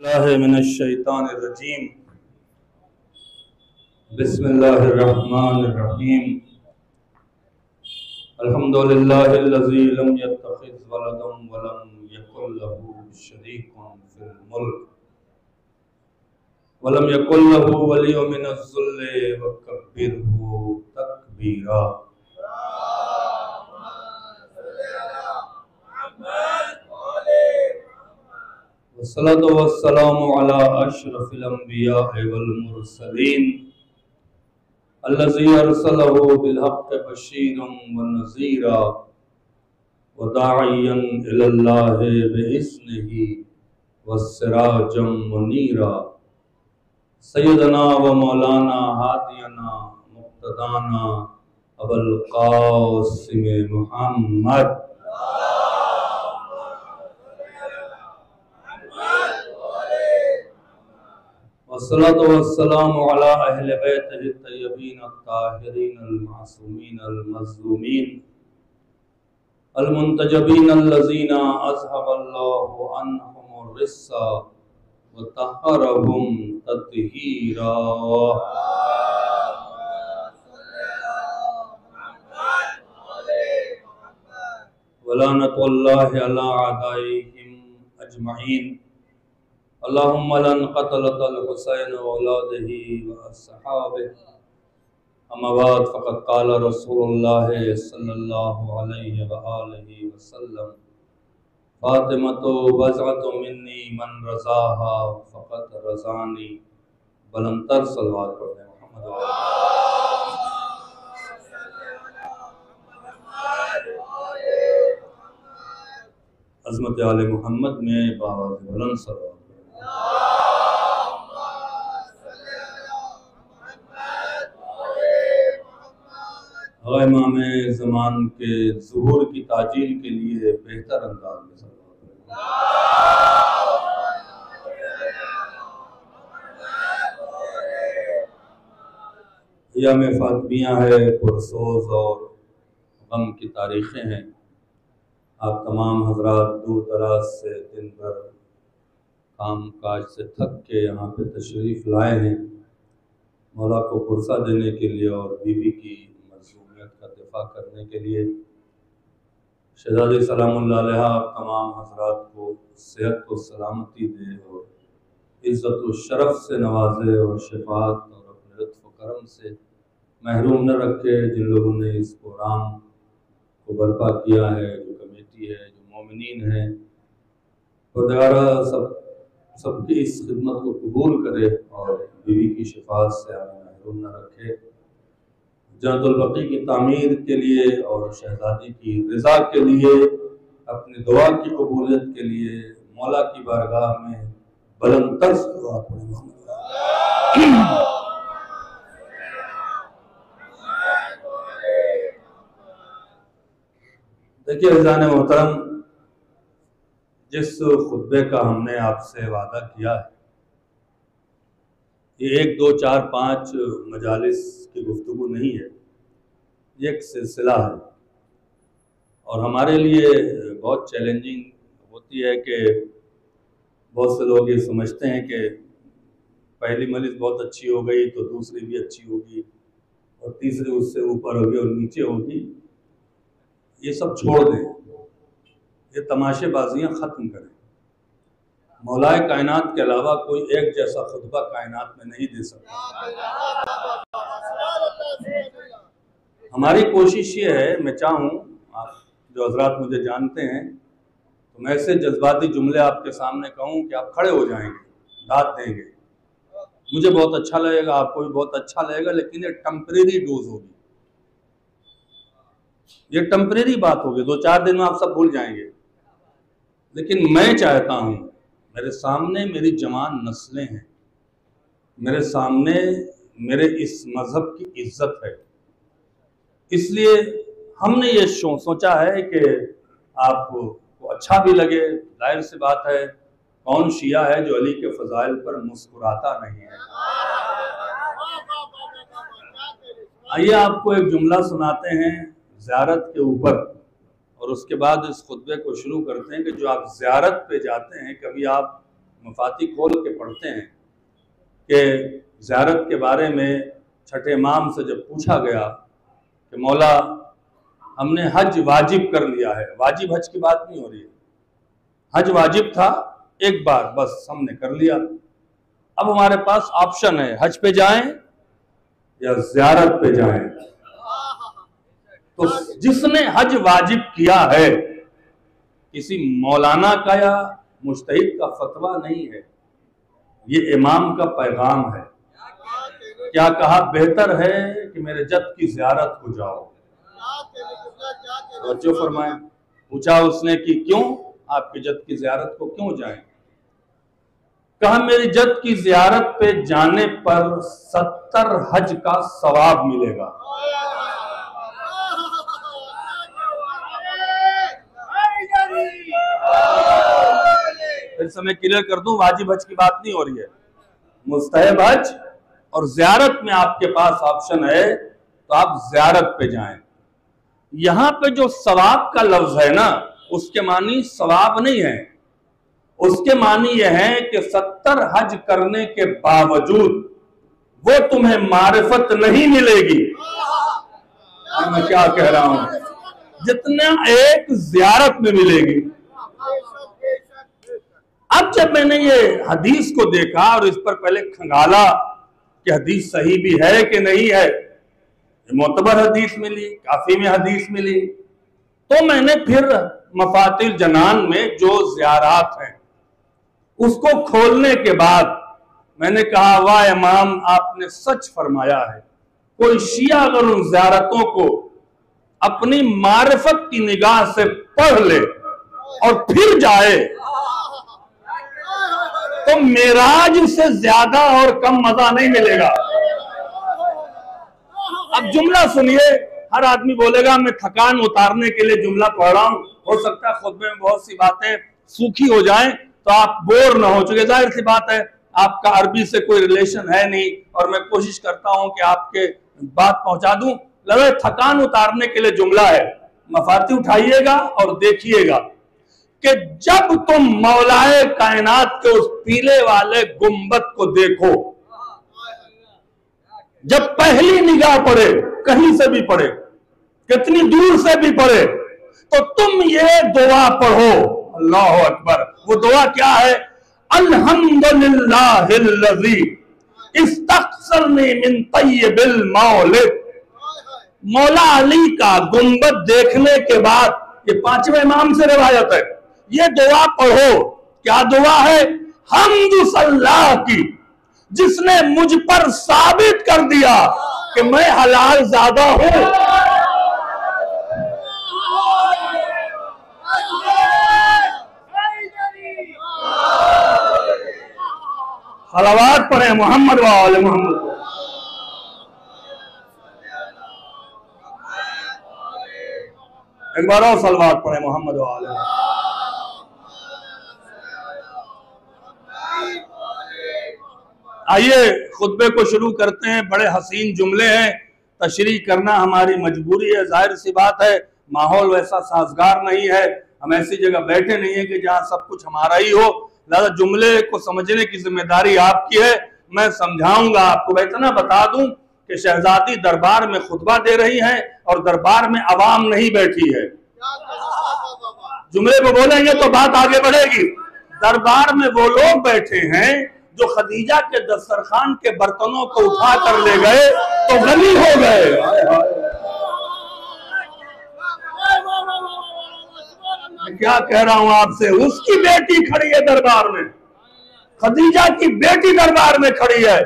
मिनश्शैतानिर्रजीम बिस्मिल्लाहिर्रहमानिर्रहीम अल्हम्दुलिल्लाहिल्लज़ी लम यत्तखिज़ वलदन वलम यकुल लहू शरीकुन फिल मुल्क वलम यकुल लहू वलिय्युम मिनज़-ज़ुल्लि वकब्बिरहू तकबीरा। वस्सलातु वस्सलामु अला अशरफिल अंबिया वल मुरसलीन अल्लज़ी अरसलहू बिल हक़्क़ि बशीरन व नज़ीरा व दाइयन इलल्लाहि बिइज़्निही व सिराजम मुनीरा। सय्यदना व मौलाना हादियना मुक़्तदाना अबुल क़ासिम मुहम्मद वस्सलातु वस्सलामु अला अहले बैतिहि तय्यबीन अत्ताहिरीन अल-मासूमीन अल-मज़लूमीन अल-मुंतजबीन अल्लज़ीना अज़हबल्लाहु अन्हुमुर रिस्सा व तहहरहुम तत्हीरा। वलानतुल्लाहि अला अदाइहिम अजमईन। अल्लाहुम्मा लन क़तलतल हुसैन व औलादिही व अस्हाबिही। अम्मा बाद फ़क़द क़ाल रसूलुल्लाह सल्लल्लाहु अलैहि व आलिहि वसल्लम फ़ातिमतु बज़अतु मिन्नी मन रज़ाहा फ़क़द रज़ानी। बुलंदतर सलवात पढ़ें मोहम्मद। अज़मत आले मोहम्मद में बावाज़ बुलंद सलवात। इमाम ज़मान के ज़ुहूर की ताजील के लिए बेहतर अंदाज में सलवात। अय्याम फ़ातिमिया है, पुरसोज़ और गम की तारीख़ें हैं। आप तमाम हज़रात दूर दराज से दिन भर काम काज से थक के यहाँ पे तशरीफ़ लाए हैं, मौला को पुरसा देने के लिए और बीवी की मज़लूमियत का दिफा करने के लिए। शहज़ादी सलामुल्लाह अलैहा आप तमाम हज़रात को सेहत व सलामती दे और इज़्ज़त व शरफ़ से नवाजे और शफ़ाअत और अपने लुत्फ़ व करम से महरूम न रखे। जिन लोगों ने इस प्रोग्राम को बर्पा किया है, जो कमेटी है, जो मोमिनीन हैं, खुदारा सबकी इस खिदमत को कबूल करे और बीवी की शिफात से हमें महरूम न रखे। जन्नतुल बक़ी की तामीर के लिए और शहज़ादी की रज़ा के लिए, अपनी दुआ की कबूलियत के लिए मौला की बारगाह में बुलंदतर सलवात पढ़ें। देखिए अज़ीज़ान मोहतरम, जिस खुतबे का हमने आपसे वादा किया है, ये 1, 2, 4, 5 मजालिस की गुफ्तगू नहीं है, ये एक सिलसिला है। और हमारे लिए बहुत चैलेंजिंग होती है कि बहुत से लोग ये समझते हैं कि पहली मजलिस बहुत अच्छी हो गई तो दूसरी भी अच्छी होगी और तीसरी उससे ऊपर होगी और नीचे होगी। ये सब छोड़ दें, ये तमाशेबाजियाँ ख़त्म करें। मौलाए कायनात के अलावा कोई एक जैसा खुतबा कायनात में नहीं दे सकता। हमारी कोशिश ये है, मैं चाहूँ आप जो हजरात मुझे जानते हैं, तो मैं ऐसे जज्बाती जुमले आपके सामने कहूँ कि आप खड़े हो जाएंगे, दाद देंगे, मुझे बहुत अच्छा लगेगा, आपको भी बहुत अच्छा लगेगा, लेकिन ये टेम्परेरी डोज होगी, ये टेम्परेरी बात होगी। 2-4 दिन में आप सब भूल जाएंगे। लेकिन मैं चाहता हूँ, मेरे सामने मेरी जवान नस्लें हैं, मेरे सामने मेरे इस मज़हब की इज्जत है, इसलिए हमने ये सोचा है कि आपको अच्छा भी लगे। जाहिर सी बात है, कौन शिया है जो अली के फ़ज़ाइल पर मुस्कुराता नहीं है। आइए आपको एक जुमला सुनाते हैं ज़ियारत के ऊपर, और उसके बाद इस खुतबे को शुरू करते हैं कि जो आप ज़ियारत पे जाते हैं, कभी आप मफाती खोल के पढ़ते हैं कि ज़ियारत के बारे में छठे इमाम से जब पूछा गया कि मौला हमने हज वाजिब कर लिया है, वाजिब हज की बात नहीं हो रही है, हज वाजिब था एक बार बस हमने कर लिया, अब हमारे पास ऑप्शन है हज पे जाएं या ज़ियारत पे जाएं। तो जिसने हज वाजिब किया है किसी मौलाना का या मुज्तहिद का फतवा नहीं है, ये इमाम का पैगाम है। क्या कहा, बेहतर है कि मेरे जद की ज़ियारत को जाओ। तो फरमाए, पूछा उसने कि क्यों, आपके जद की ज़ियारत को क्यों जाएं? कहा, मेरी जद की ज़ियारत पे जाने पर 70 हज का सवाब मिलेगा। फिर समय क्लियर कर दूं, वाजिब हज की बात नहीं हो रही है, मुस्तहब हज और ज़ियारत में आपके पास ऑप्शन है तो आप ज़ियारत पे जाएं। यहां पे जो सवाब का लफ्ज है ना, उसके मानी सवाब नहीं है, उसके मानी यह है कि 70 हज करने के बावजूद वो तुम्हें मारिफत नहीं मिलेगी। मैं क्या कह रहा हूं, जितना एक ज़ियारत में मिलेगी। अब जब मैंने ये हदीस को देखा और इस पर पहले खंगाला कि हदीस सही भी है कि नहीं है, मोतबर हदीस मिली, काफी में हदीस मिली, तो मैंने फिर मफातिल जनान में जो ज़ियारात हैं उसको खोलने के बाद मैंने कहा, वाह इमाम, आपने सच फरमाया है। कोई शिया अगर उन ज़ियारतों को अपनी मारिफत की निगाह से पढ़ ले और फिर जाए तो मेराज से ज्यादा और कम मजा नहीं मिलेगा। अब जुमला सुनिए, हर आदमी बोलेगा मैं थकान उतारने के लिए जुमला पढ़ रहा हूं, हो सकता है खुतबे में बहुत सी बातें सूखी हो जाएं तो आप बोर ना हो चुके। जाहिर सी बात है, आपका अरबी से कोई रिलेशन है नहीं और मैं कोशिश करता हूं कि आपके बात पहुंचा दूं। लगे थकान उतारने के लिए जुमला है, मफाती उठाइएगा और देखिएगा कि जब तुम मौलाए कायनात के उस पीले वाले गुंबद को देखो, जब पहली निगाह पड़े, कहीं से भी पड़े, कितनी दूर से भी पड़े, तो तुम ये दुआ पढ़ो, अल्लाह अकबर। वो दुआ क्या है? अल्हम्दुलिल्लाहिल्लज़ी इस्तग़फ़रनी मिन तय्यबिल मौलिद। मौला अली का गुंबद देखने के बाद, ये 5वें इमाम से रिवायत है, ये दुआ पढ़ो। क्या दुआ है? हम्द सल्लाह की, जिसने मुझ पर साबित कर दिया कि मैं हलाल ज़ादा हूं। सलावत पढ़े मोहम्मद व आले मोहम्मद। एक बार और सलावत पढ़े मोहम्मद व आले। आइए खुतबे को शुरू करते हैं। बड़े हसीन जुमले हैं, तशरीह करना हमारी मजबूरी है। जाहिर सी बात है, माहौल वैसा साजगार नहीं है, हम ऐसी जगह बैठे नहीं है कि जहां सब कुछ हमारा ही हो। लिहाजा जुमले को समझने की जिम्मेदारी आपकी है, मैं समझाऊंगा आपको। मैं इतना बता दूं कि शहजादी दरबार में खुतबा दे रही हैं और दरबार में अवाम नहीं बैठी है। जुमले को बोलेंगे तो बात आगे बढ़ेगी। दरबार में वो लोग बैठे हैं जो खदीजा के दस्तरखान के बर्तनों को उठा कर ले गए तो गनी हो गए। मैं क्या कह रहा हूं आपसे, उसकी बेटी खड़ी है दरबार में, खदीजा की बेटी दरबार में खड़ी है।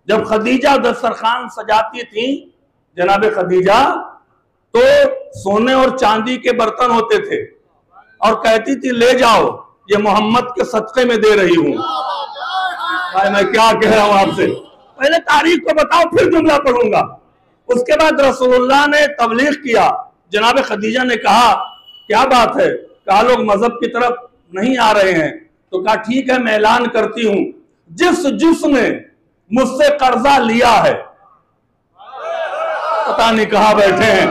जब खदीजा दस्तरखान सजाती थी जनाब खदीजा, तो सोने और चांदी के बर्तन होते थे और कहती थी ले जाओ, ये मोहम्मद के सदक़े में दे रही हूं। भाई मैं क्या कह रहा हूं आपसे, पहले तारीख को बताओ फिर जुमला पढ़ूंगा। उसके बाद रसूलुल्लाह ने तबलीग किया, जनाब खदीजा ने कहा क्या बात है? कहा लोग मजहब की तरफ नहीं आ रहे हैं। तो कहा ठीक है, मैं ऐलान करती हूं, जिसने मुझसे कर्जा लिया है, पता नहीं कहां बैठे हैं,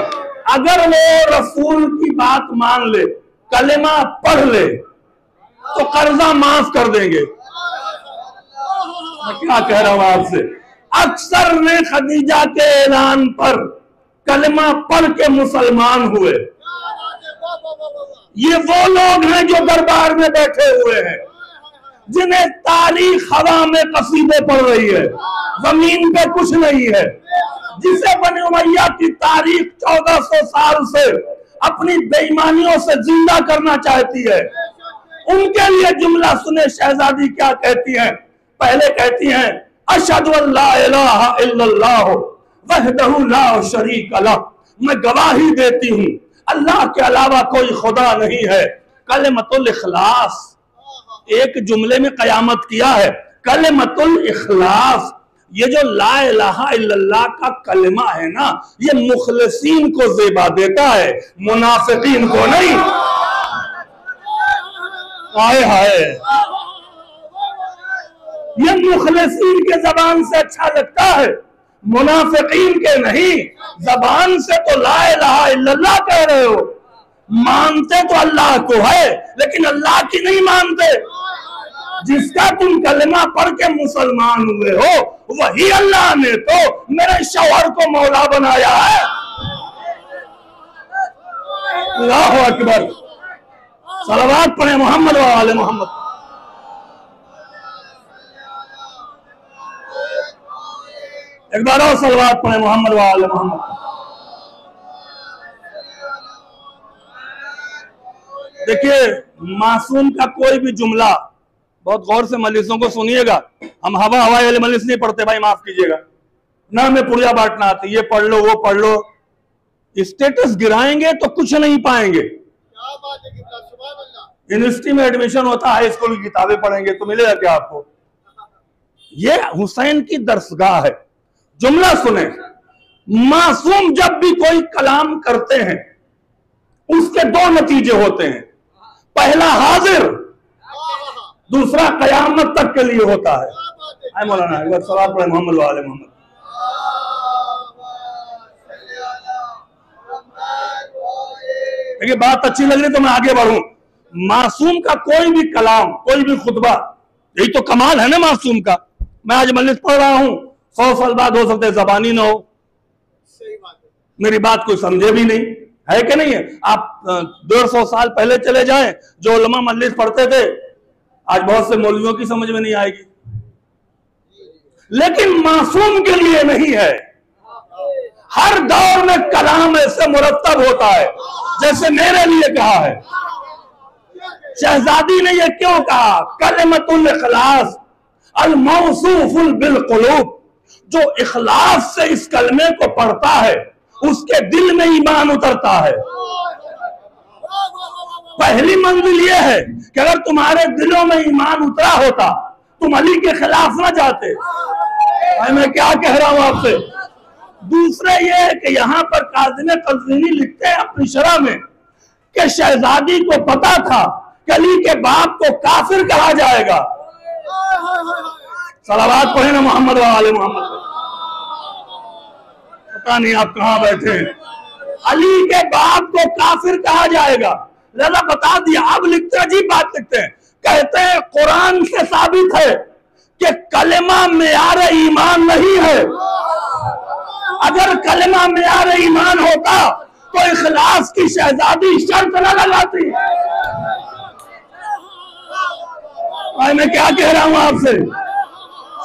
अगर वो रसूल की बात मान ले, कलेमा पढ़ ले, तो कर्जा माफ कर देंगे। मैं क्या कह रहा हूं आपसे, अक्सर ने खदीजा के ऐलान पर कलमा पढ़ के मुसलमान हुए। ये वो लोग हैं जो दरबार में बैठे हुए हैं, जिन्हें तारीख हवा में कसीदे पड़ रही है, जमीन पे कुछ नहीं है। जिसे बनी उमैया की तारीख 1400 साल से अपनी बेईमानियों से जिंदा करना चाहती है, उनके लिए जुमला सुने शहजादी क्या कहती हैं। पहले कहती हैं अशहदु अल्ला इलाहा इल्लल्लाह वहदहु ला शरीक लह, मैं गवाही देती हूँ अल्लाह के अलावा कोई खुदा नहीं है। कलिमतुल इखलास, एक जुमले में कयामत किया है। कलिमतुल इखलास, ये जो ला इलाहा इल्लल्लाह का कलमा है ना, ये मुखलिसीन को ज़ेबा देता है, मुनाफिकीन को नहीं। हाय हाय, ये मुखलिसीन के जबान से अच्छा लगता है, मुनाफिकीन के नहीं। जबान से तो ला इलाहा इल्लल्लाह कह रहे हो, मानते तो अल्लाह को है लेकिन अल्लाह की नहीं मानते। जिसका तुम कलमा पढ़ के मुसलमान हुए हो, वही अल्लाह ने तो मेरे शौहर को मौला बनाया है। अल्लाहु अकबर, सलावत पढ़े मोहम्मद व आले मोहम्मद। एक बार और सलावत पढ़े मोहम्मद व आले मोहम्मद। देखिए, मासूम का कोई भी जुमला बहुत गौर से मजलिसों को सुनिएगा। हम हवा हवाई वाले मजलिस नहीं पढ़ते भाई, माफ कीजिएगा ना, हमें पुड़िया बांटना आती, ये पढ़ लो वो पढ़ लो। स्टेटस गिराएंगे तो कुछ नहीं पाएंगे। यूनिवर्सिटी में एडमिशन होता, हाई स्कूल की किताबें पढ़ेंगे तो मिलेगा क्या आपको? ये हुसैन की दरसगाह है। जुमला सुने, मासूम जब भी कोई कलाम करते हैं उसके दो नतीजे होते हैं। पहला हाजिर, दूसरा कयामत तक के लिए होता है। आए मौलाना एक बार सलाम पढ़े मोहम्मद वाले मोहम्मद। देखिए, बात अच्छी लग रही तो मैं आगे बढ़ूं। मासूम का कोई भी कलाम, कोई भी खुतबा, यही तो कमाल है ना मासूम का। मैं आज मजलिस पढ़ रहा हूं, 100 साल बाद हो सकते जबानी ना हो, मेरी बात कोई समझे भी नहीं, है कि नहीं है? आप 150 साल पहले चले जाएं, जो उलमा मजलिस पढ़ते थे, आज बहुत से मौलवियों की समझ में नहीं आएगी। लेकिन मासूम के लिए नहीं है। हर दौर में कलाम ऐसे मुरतब होता है जैसे मेरे लिए कहा है। शहजादी ने यह क्यों कहा? कलिमतुल इखलास अल मौसूफुल बिल कुलूब, जो इखलास से इस कलमे को पढ़ता है उसके दिल में ईमान उतरता है। पहली मंजिल यह है कि अगर तुम्हारे दिलों में ईमान उतरा होता, तुम अली के खिलाफ ना जाते। मैं क्या कह रहा हूं आपसे? दूसरे ये है कि यहां पर काज़िम कज़वीनी लिखते हैं अपनी शरह में कि शहजादी को पता था कि अली के बाप को काफिर कहा जाएगा। सलावत पढ़े ना मोहम्मद वाले मोहम्मद। पता नहीं आप कहां बैठे हैं। अली के बाप को काफिर कहा जाएगा, लला बता दिया। अब लिखते हैं, अजीब बात लिखते हैं, कहते हैं कुरान से साबित है कि कलेमा मेयार ईमान नहीं है। अगर कलेमा मेयार ईमान होता तो इखलास की शहजादी शर्त न लगाती। मैं क्या कह रहा हूं आपसे?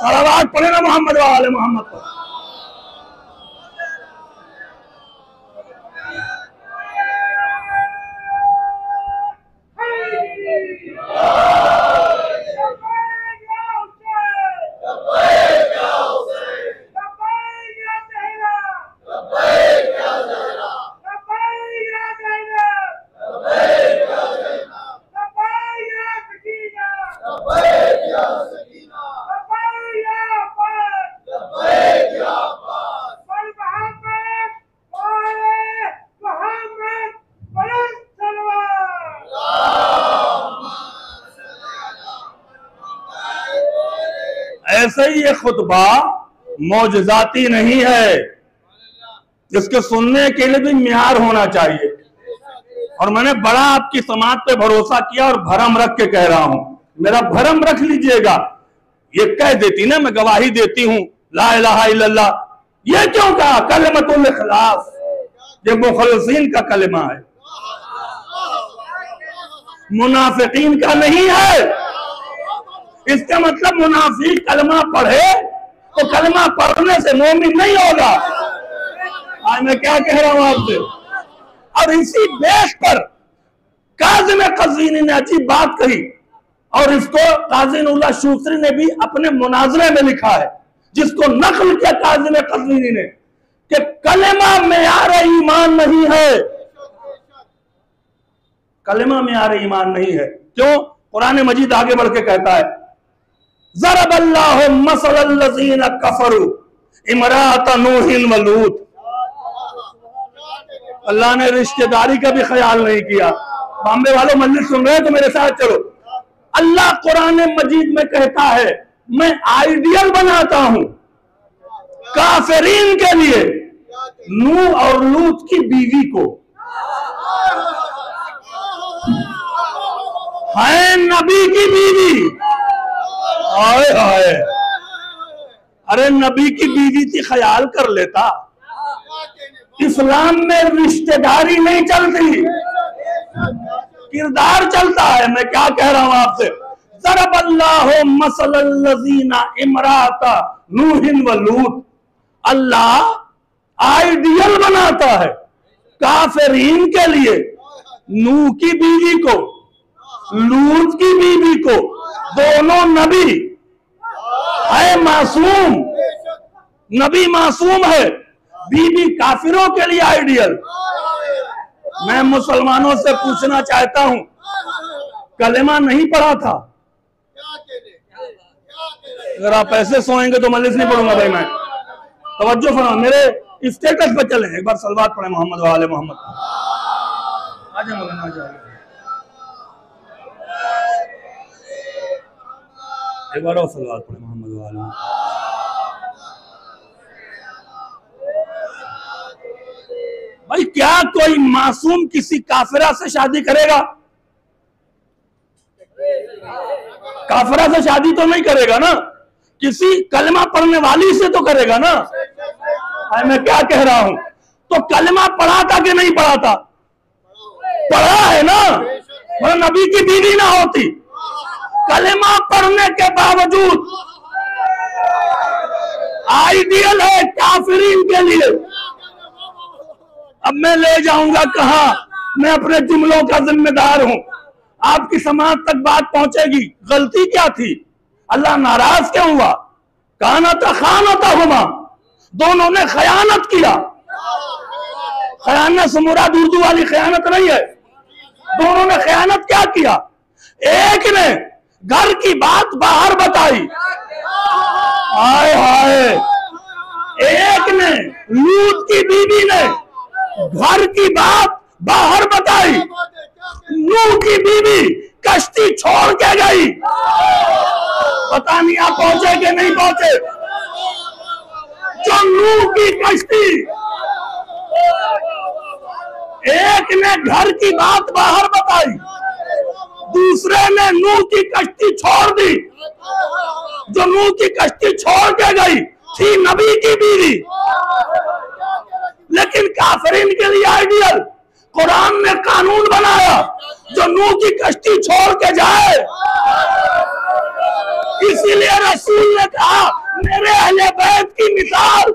सलावत पढ़े ना मोहम्मद वाले मोहम्मद पर। ऐसे ही ये खुतबा मौजज़ाती नहीं है, जिसके सुनने के लिए भी मियार होना चाहिए। और मैंने बड़ा आपकी समाज पे भरोसा किया और भरम रख के कह रहा हूं, मेरा भरम रख लीजिएगा। ये कह देती ना मैं गवाही देती हूं ला इलाहा इल्लल्लाह, ये क्यों कहा? कलमतुल इखलास, ये मुखलसीन का कलमा है, मुनाफिकीन का नहीं है। इसका मतलब मुनाफिक कलमा पढ़े तो कलमा पढ़ने से मोमिन नहीं होगा। आज मैं क्या कह रहा हूं आपसे। और इसी बेस पर काज़िम क़ज़वीनी ने अजीब बात कही, और इसको काज़ी नूरुल्लाह शूसरी ने भी अपने मुनाज़रे में लिखा है, जिसको नक़ल किया काज़िम क़ज़वीनी ने, कि कलमा मेयार ईमान नहीं है। कलमा मेयार ईमान नहीं है। क्यों? कुरान मजीद आगे बढ़ के कहता है, ज़रबल्लाहु मसलन लज़ीना कफ़रू इमरात नूहिन व लूत। अल्लाह ने रिश्तेदारी का भी ख्याल नहीं किया। बॉम्बे वालों मस्जिद सुन रहे हैं तो मेरे साथ चलो। अल्लाह कुरान मजीद में कहता है, मैं आइडियल बनाता हूं काफिरीन के लिए नूह और लूत की बीवी को। है नबी की बीवी, हाय हाय, अरे नबी की बीवी थी, ख्याल कर लेता। इस्लाम में रिश्तेदारी नहीं चलती, किरदार चलता है। मैं क्या कह रहा हूं आपसे, ज़रबल्लाहु मसलन लज़ीना इमराता नूहिन व लूत। अल्लाह आइडियल बनाता है काफिरीन के लिए नूह की बीवी को, लूत की बीवी को, दोनों नबी है, मासूम, नबी मासूम है, बीवी काफिरों के लिए आइडियल। मैं मुसलमानों से पूछना चाहता हूं, कलेमा नहीं पढ़ा था? अगर आप ऐसे सोएंगे तो मजलिस नहीं पढ़ूंगा भाई मैं। तवज्जो फरमा, मेरे स्टेटस पे चले, एक बार सलवात पढ़े मोहम्मद वाले मोहम्मद। आजा मौलाना आजा, एक बार और सलवात पढ़े मोहम्मद वाले। भाई क्या कोई मासूम किसी काफिरा से शादी करेगा? काफिरा से शादी तो नहीं करेगा ना, किसी कलमा पढ़ने वाली से तो करेगा ना। मैं क्या कह रहा हूं, तो कलमा पढ़ा था कि नहीं पढ़ा था? पढ़ा है ना, वरना नबी की बीवी ना होती। कलमा पढ़ने के बावजूद आइडियल है काफिरीन के लिए। अब मैं ले जाऊंगा कहां? मैं अपने जुमलों का जिम्मेदार हूं, आपकी समाज तक बात पहुंचेगी। गलती क्या थी? अल्लाह नाराज क्यों हुआ? काना था खाना था हुमा, दोनों ने खयानत किया। खयानत से मुराद उर्दू वाली खयानत नहीं है, दोनों ने खयानत क्या किया? एक ने घर की बात बाहर बताई, हाय हाय, एक ने लूत की बीवी ने घर की बात बाहर बताई, नूह की बीवी कश्ती छोड़ के गई। पता नहीं आप पहुंचे कि नहीं पहुंचे। जो नूह की कश्ती, एक ने घर की बात बाहर बताई, दूसरे ने नूह की कश्ती छोड़ दी। जो नूह की कश्ती छोड़ के गई थी नबी की बीवी, लेकिन काफिरीन के लिए आइडियल। कुरान ने कानून बनाया, जो नूह की कश्ती छोड़ के जाए, इसीलिए रसूल ने कहा मेरे अहले बैत की मिसाल।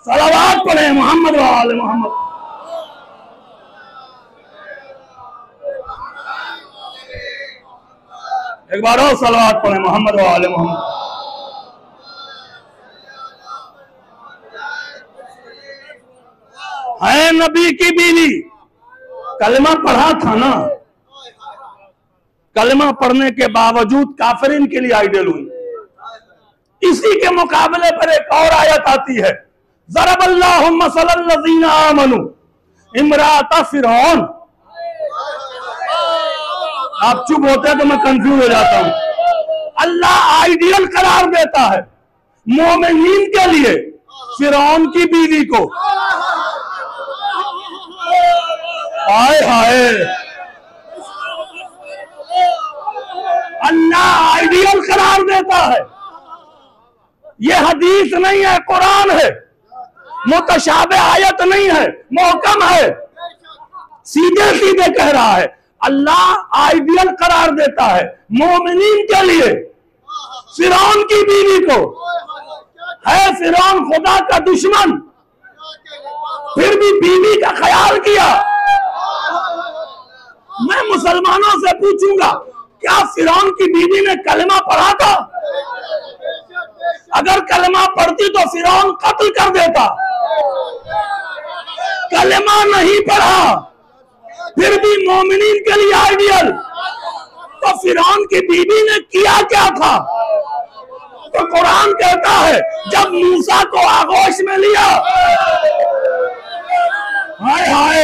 सलावत पढ़े मोहम्मद वाले मोहम्मद। एक बार और सलावत पढ़े मोहम्मद वाले मोहम्मद। है नबी की बीवी, कलमा पढ़ा था ना, कलमा पढ़ने के बावजूद काफिरीन के लिए आइडियल हुई। इसी के मुकाबले पर एक और आयत आती है, ज़रबल्लाहु मसलन लज़ीना आमनू इमराता फिरौन। आप चुप होते हैं तो मैं कंफ्यूज हो जाता हूं। अल्लाह आइडियल करार देता है मोमिनीन के लिए फिरौन की बीवी को। हाय हाय, अल्लाह आइडियल करार देता है। ये हदीस नहीं है, कुरान है, मुतशाबे आयत नहीं है, मोहकम है, सीधे सीधे कह रहा है। अल्लाह आइडियल करार देता है मोमिनीन के लिए फिरौन की बीवी को। है फिरौन खुदा का दुश्मन, फिर भी बीवी का ख्याल किया। मैं मुसलमानों से पूछूंगा, क्या फिरौन की बीवी ने कलमा पढ़ा था? अगर कलमा पढ़ती तो फिरौन कत्ल कर देता। कलमा नहीं पढ़ा, फिर भी मोमिनीन के लिए आइडियल। तो फिरौन की बीवी ने किया क्या था? तो कुरान कहता है जब मूसा को आगोश में लिया, हाय हाय,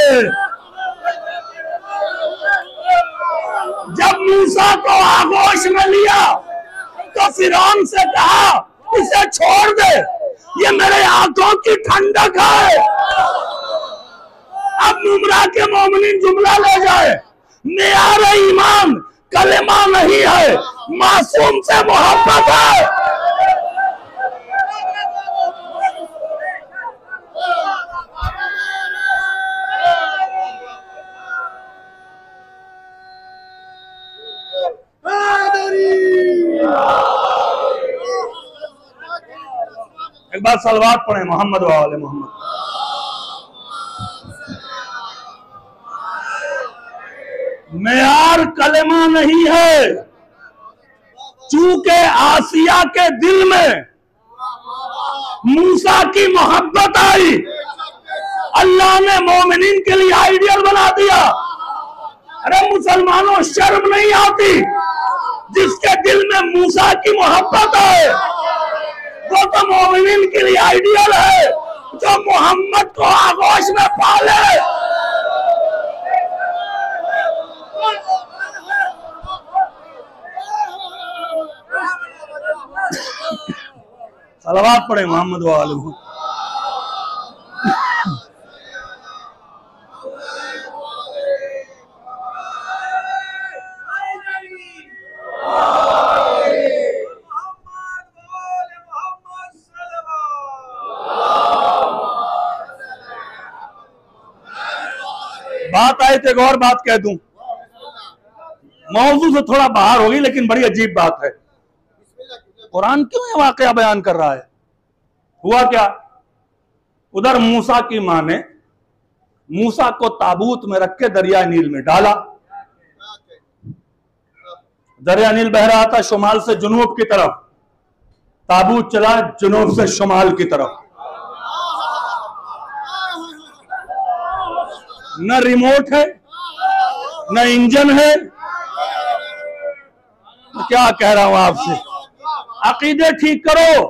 जब मूसा को आगोश में लिया तो फिरौन से कहा इसे छोड़ दे, ये मेरे आंखों की ठंडक है। अब मुमरा के मोमिनीन जुमला ले जाए, मेरा ईमान कलेमा नहीं है, मासूम से मोहब्बत है। एक बार सलवात पढ़े मोहम्मद वाले मोहम्मद। मेयार कलमा नहीं है, चूंकि आसिया के दिल में मूसा की मोहब्बत आई, अल्लाह ने मोमिनीन के लिए आइडियल बना दिया। अरे मुसलमानों, शर्म नहीं आती? जिसके दिल में मूसा की मोहब्बत है वो तो मोमिनीन के लिए आइडियल है, जो मोहम्मद को आगोश में पाले। सलावत पढ़े मोहम्मद वाले। बात आई तो एक और बात कह दूं, मौजू से थोड़ा बाहर होगी लेकिन बड़ी अजीब बात है। कुरान क्यों ये वाकया बयान कर रहा है? हुआ क्या, उधर मूसा की मां ने मूसा को ताबूत में रख के दरिया नील में डाला। दरिया नील बह रहा था शुमाल से जुनूब की तरफ, ताबूत चला जुनूब से शुमाल की तरफ। न रिमोट है न इंजन है। तो क्या कह रहा हूं आपसे, अकीदे ठीक करो।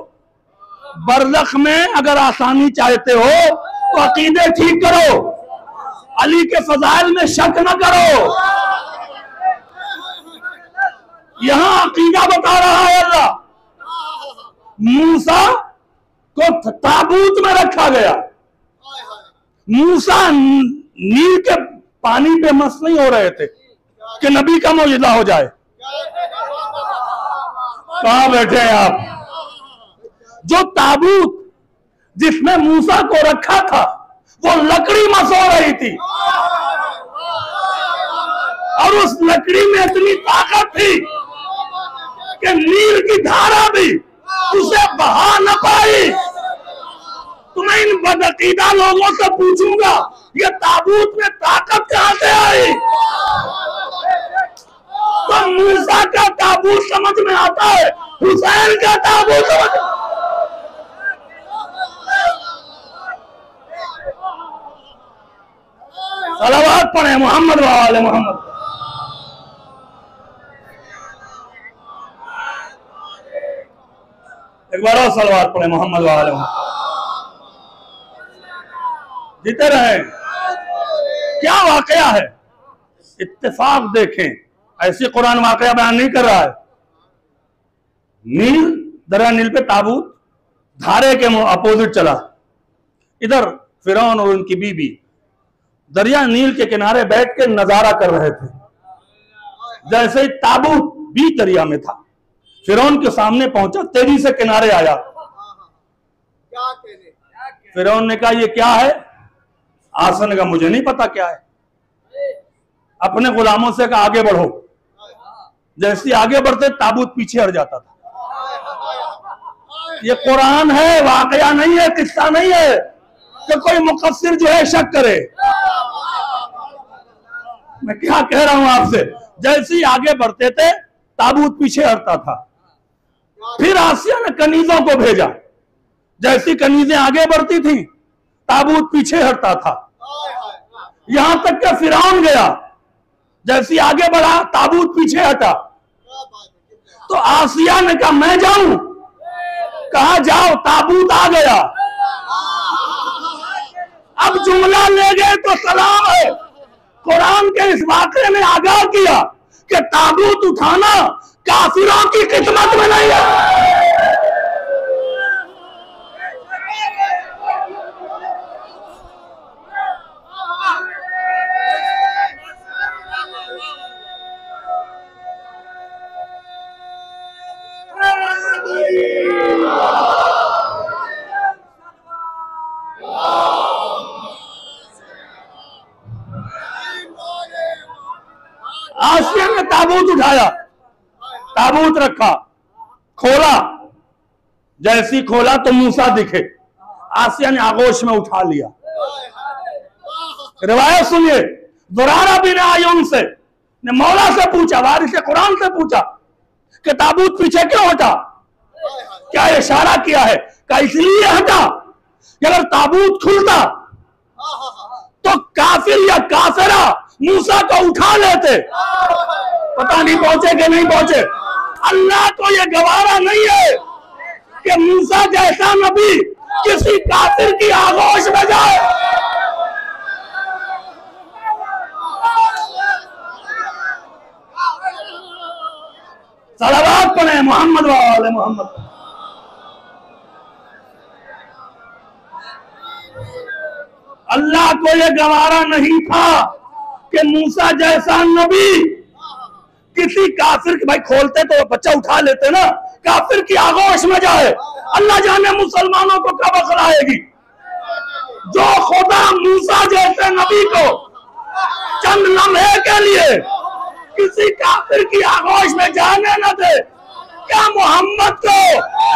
बरज़ख में अगर आसानी चाहते हो तो अकीदे ठीक करो, अली के फजाइल में शक न करो। यहां अकीदा बता रहा है अल्लाह। मूसा को ताबूत में रखा गया। मूसा नील के पानी पे मस्त नहीं हो रहे थे कि नबी का मौजूदा हो जाए। कहां बैठे हैं आप? जो ताबूत जिसमें मूसा को रखा था वो लकड़ी मसो रही थी, और उस लकड़ी में इतनी ताकत थी कि नील की धारा भी उसे बहा न पाई। तो मैं इन बदअकीदा लोगों से पूछूंगा, ये ताबूत में ताकत कहां से आई? तो मूसा का ताबूत समझ में आता है, हुसैन का ताबूत समझ। सलावत पढ़े मोहम्मद वाले मोहम्मद। एक बार और सलावत पढ़े मोहम्मद वाले मोहम्मद। जीते रहे। क्या वाकया है? इत्तेफाक देखें, ऐसे कुरान वाकया बयान नहीं कर रहा है। नील, दरिया नील पे ताबूत धारे के अपोजिट चला, इधर फिरौन और उनकी बीबी दरिया नील के किनारे बैठ के नजारा कर रहे थे। जैसे ही ताबूत भी दरिया में था, फिरौन के सामने पहुंचा, तेजी से किनारे आया। फिरौन ने कहा ये क्या है? आसन ने कहा मुझे नहीं पता क्या है। अपने गुलामों से कहा आगे बढ़ो। जैसे आगे बढ़ते ताबूत पीछे हट जाता था। ये कुरान है, वाकया नहीं है, किस्सा नहीं है कि कोई मुफस्सिर जो है शक करे। मैं क्या कह रहा हूं आपसे, जैसे ही आगे बढ़ते थे ताबूत पीछे हटता था। फिर आसिया ने कनीजों को भेजा। जैसी कनीजें आगे बढ़ती थी ताबूत पीछे हटता था। यहां तक कि फिरौन गया, जैसी आगे बढ़ा ताबूत पीछे हटा। तो आसिया ने कहा मैं जाऊं? कहा जाओ, ताबूत आ गया। अब जुमला ले गए तो सलाम है। कुरान के इस वाक़े ने आगाह किया कि ताबूत उठाना काफिरों की किस्मत में नहीं है। आसिया ने ताबूत उठाया, ताबूत रखा, खोला। जैसी खोला तो मूसा दिखे। आसिया ने आगोश में उठा लिया। रिवायत सुनिए, दुरारा बिन आयुन से ने मौला से पूछा, वारिस कुरान से पूछा कि ताबूत पीछे क्यों हटा? क्या इशारा किया है? क्या इसलिए हटा कि अगर ताबूत खुलता तो काफिर या काफिरा मूसा को उठा लेते। पता नहीं पहुंचे कि नहीं पहुंचे। अल्लाह को यह गवारा नहीं है कि मूसा जैसा नबी किसी काफिर की आगोश में जाए। सलावत पढ़े मोहम्मद वाले मोहम्मद। अल्लाह को यह गवारा नहीं था कि मूसा जैसा नबी किसी काफिर की, भाई खोलते तो बच्चा उठा लेते ना, काफिर की आगोश में जाए। अल्लाह जाने मुसलमानों को कब अकल आएगी। जो खुदा मूसा जैसे नबी को चंद लम्हे के लिए किसी काफिर की आगोश में जाने न दे, क्या मोहम्मद को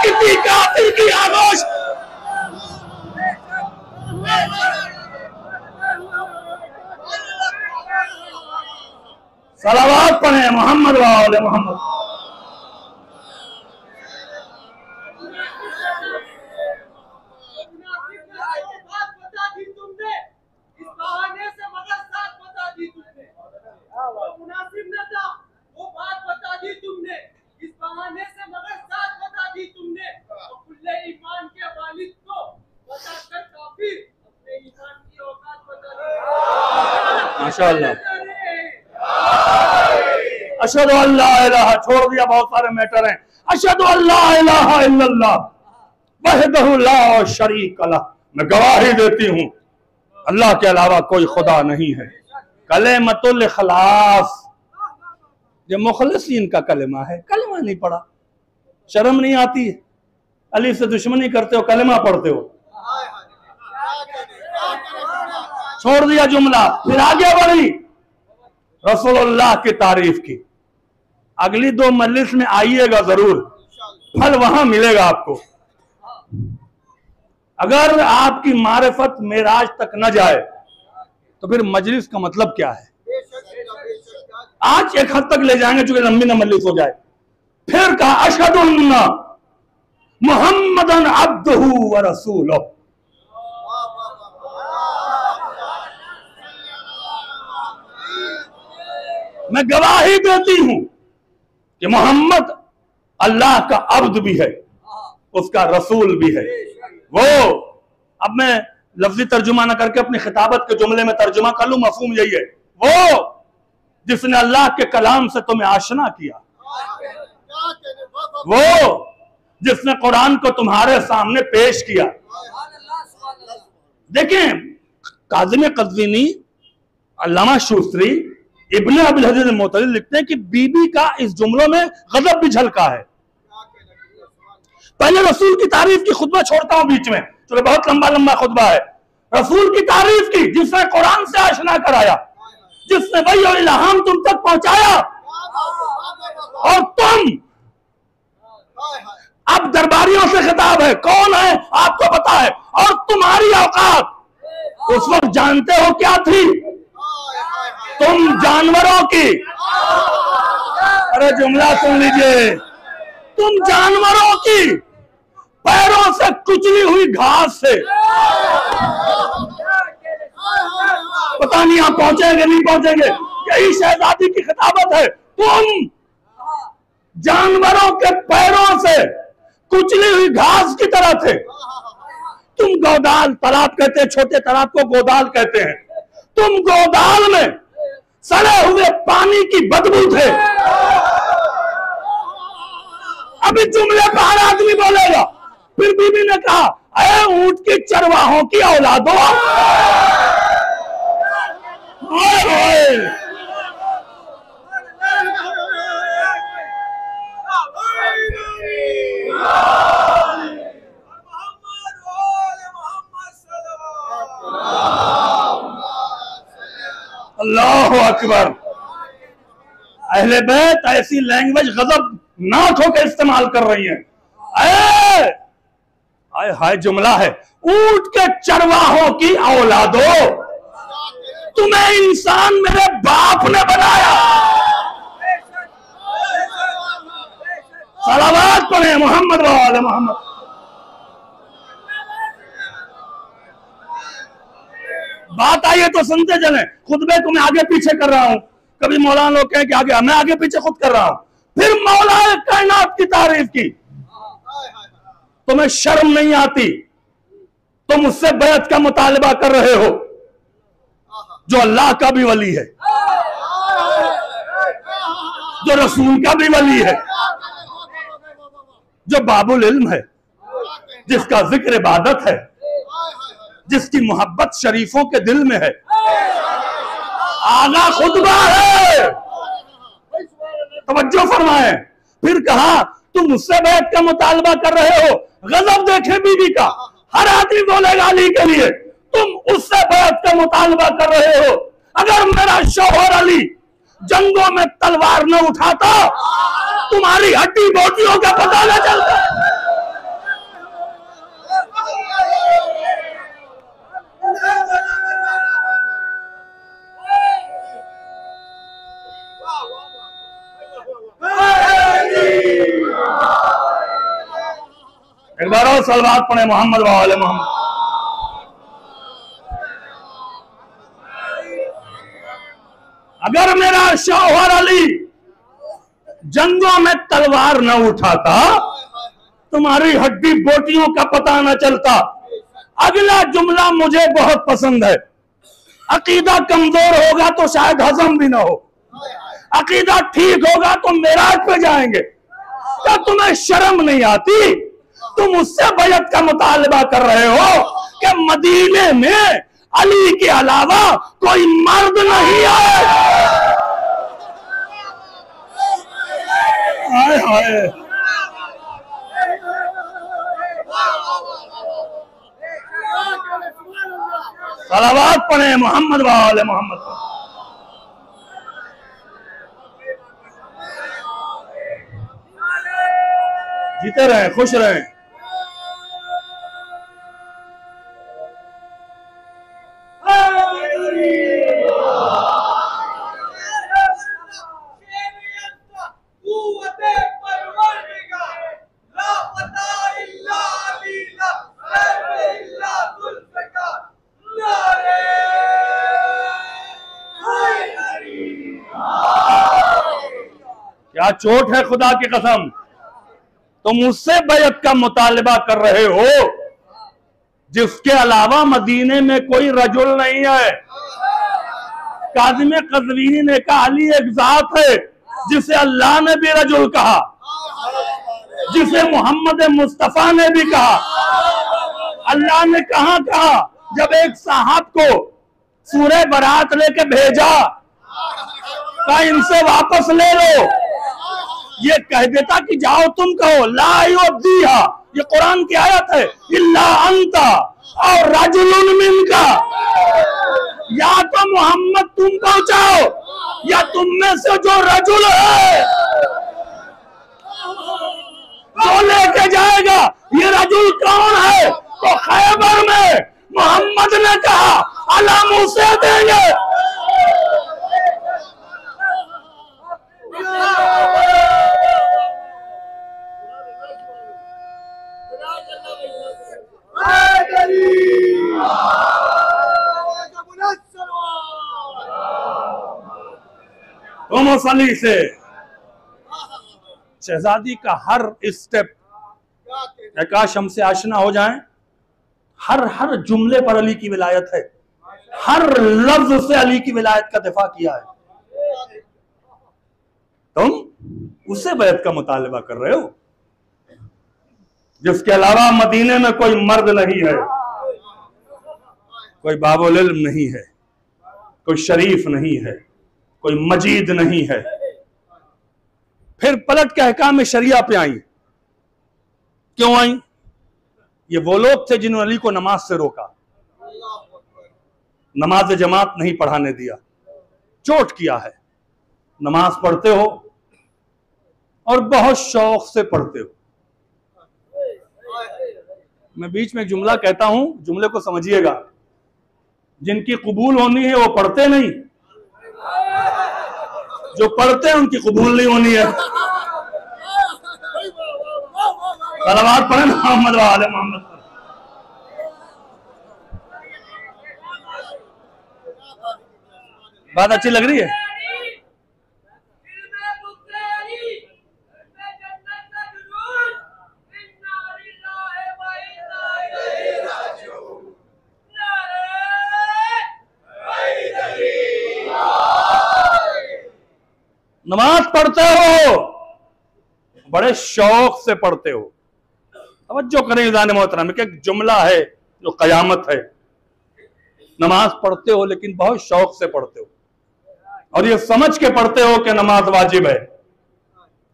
किसी काफिर की आगोश? सलावत पढ़े मोहम्मद वाले मोहम्मद। माशाअल्लाह। अशहदु अल्ला इलाहा, छोड़ दिया बहुत सारे मैटर हैं। अशहदु अल्ला इलाहा इल्लल्लाह वहदहु ला शरीक लह, मैं गवाही देती हूँ अल्लाह के अलावा कोई खुदा नहीं है। कलेमतुल इखलास, ये मुखलिसीन का कलेमा है। कलेमा नहीं पढ़ा, शर्म नहीं आती है? अली से दुश्मनी करते हो, कलेमा पढ़ते हो। छोड़ दिया जुमला, फिर आगे बढ़ी रसूलुल्लाह की तारीफ की। अगली 2 मजलिस में आइएगा जरूर, फल वहां मिलेगा आपको। अगर आपकी मारिफत मेराज तक न जाए तो फिर मजलिस का मतलब क्या है? आज एक हद तक ले जाएंगे चूंकि लंबी न मजलिस हो जाए। फिर कहा अशहदु अन्ना मुहम्मदन अब्दुहु व रसूलुहु, मैं गवाही देती हूं कि मोहम्मद अल्लाह का अब्द भी है, उसका रसूल भी है। वो, अब मैं लफ्जी तर्जुमा ना करके अपनी खिताबत के जुमले में तर्जुमा कर लूं, मफहूम यही है, वो जिसने अल्लाह के कलाम से तुम्हें आशना किया, वो जिसने कुरान को तुम्हारे सामने पेश किया, देखें, काज़िम कज़वीनी, अल्लामा शूस्त्री, इब्न अबिल हदीद मोतज़िल लिखते हैं कि बीबी का इस जुमलों में गज़ब भी झलका है। पहले रसूल की तारीफ की, खुतबा छोड़ता हूं बीच में, चलो बहुत लंबा लंबा खुतबा है। रसूल की तारीफ की, जिसने कुरान से आशना कराया, जिसने वही और इल्हाम तुम तक पहुंचाया, और तुम, अब दरबारियों से खिताब है, कौन है आपको पता है, और तुम्हारी औकात उस वक्त जानते हो क्या थी? तुम जानवरों की, अरे जुमला सुन लीजिए, तुम जानवरों की पैरों से कुचली हुई घास से, पता नहीं आप पहुंचेंगे नहीं पहुंचेंगे, यही शहजादी की खिताबत है। तुम जानवरों के पैरों से कुचली हुई घास की तरह थे। तुम गोदाल, तालाब कहते हैं छोटे तालाब को गोदाल कहते हैं, तुम गोदाल में सड़े हुए पानी की बदबू थे। अभी जुमले पर हर आदमी बोलेगा। फिर बीबी ने कहा, अरे ऊंट की चरवाहों की औलादो, अल्लाहु अकबर। अहले बैत ऐसी लैंग्वेज गजब नाक होकर इस्तेमाल कर रही है। आए हाय जुमला है, ऊंट के चरवाहों की औलादो, तुम्हें इंसान मेरे बाप ने बनाया। सलावत पढ़े मोहम्मद वाले मोहम्मद। बात आई है तो सुनते चले, खुतबे को मैं आगे पीछे कर रहा हूं। कभी मौलाना लोग कहें कि आगे, मैं आगे पीछे खुद कर रहा हूं। फिर मौला कायनात की तारीफ की। तुम्हें शर्म नहीं आती? तुम उससे बैत का मुतालबा कर रहे हो जो अल्लाह का भी वली है, जो रसूल का भी वली है, जो बाबुल इल्म है, जिसका जिक्र इबादत है, जिसकी मोहब्बत शरीफों के दिल में है। आगा खुतबा है, तवज्जो फरमाए। फिर कहा, तुम उससे बैत का मुतालबा कर रहे हो। गजब देखे बीबी का, हर आदमी बोलेगा अली के लिए, तुम उससे बैत का मुतालबा कर रहे हो। अगर मेरा शौहर अली जंगों में तलवार न उठाता, तुम्हारी हड्डी बोटियों का पता न चलता। एक बार और सलवात पढ़े मोहम्मद वाले मोहम्मद। अगर मेरा शौहर अली जंगों में तलवार न उठाता, तुम्हारी हड्डी बोटियों का पता न चलता। अगला जुमला मुझे बहुत पसंद है। अकीदा कमजोर होगा तो शायद हजम भी ना हो, अकीदा ठीक होगा तो मेराज पे जाएंगे। क्या तुम्हें शर्म नहीं आती? तुम उससे बैत का मुतालबा कर रहे हो कि मदीने में अली के अलावा कोई मर्द नहीं आए। हाय हाय, सलावत पढ़े मोहम्मद वाले मोहम्मद। जीते रहे, खुश रहे। क्या चोट है खुदा की कसम, तुम उससे बैत का मुतालबा कर रहे हो जिसके अलावा मदीने में कोई रजुल नहीं है। काज़िम कज़वीनी ने कहा, अली एक जात है जिसे अल्लाह ने भी रजुल कहा, जिसे मोहम्मद मुस्तफा ने भी कहा। अल्लाह ने कहा जब एक साहब को सूरह बारात लेके भेजा, कहा इनसे वापस ले लो, ये कह देता कि जाओ तुम कहो ला युद्दिहा, ये कुरान की आयत है, इल्ला अंता और रजुलुन मिनका, या तो मोहम्मद तुम पहुंचाओ या तुम में से जो रजुल है जो लेके जाएगा। ये रजुल कौन है? तो खैबर में मोहम्मद ने कहा अल्लाह मुझसे देंगे। तुम मुसल्ली से शहजादी का हर स्टेप काश हमसे आशना हो जाए। हर जुमले पर अली की विलायत है, हर लफ्ज से अली की विलायत का दिफा किया है। तुम उससे बैत का मुतालबा कर रहे हो जिसके अलावा मदीने में कोई मर्द नहीं है, कोई बाबुल इल्म नहीं है, कोई शरीफ नहीं है, कोई मजीद नहीं है। फिर पलट के अहकाम शरिया पे आई। क्यों आई? ये वो लोग थे जिन्होंने अली को नमाज से रोका, नमाज जमात नहीं पढ़ाने दिया, चोट किया है। नमाज पढ़ते हो और बहुत शौक से पढ़ते हो। मैं बीच में जुमला कहता हूं, जुमले को समझिएगा। जिनकी कबूल होनी है वो पढ़ते नहीं, जो पढ़ते हैं उनकी कबूल नहीं होनी है। सलावत पढ़े मोहम्मद व आले मोहम्मद। बात अच्छी लग रही है? नमाज पढ़ते हो, बड़े शौक से पढ़ते हो। तवज्जो करें इज़ान मोहतरम, एक जुमला है जो कयामत है। नमाज पढ़ते हो लेकिन बहुत शौक से पढ़ते हो और ये समझ के पढ़ते हो कि नमाज वाजिब है,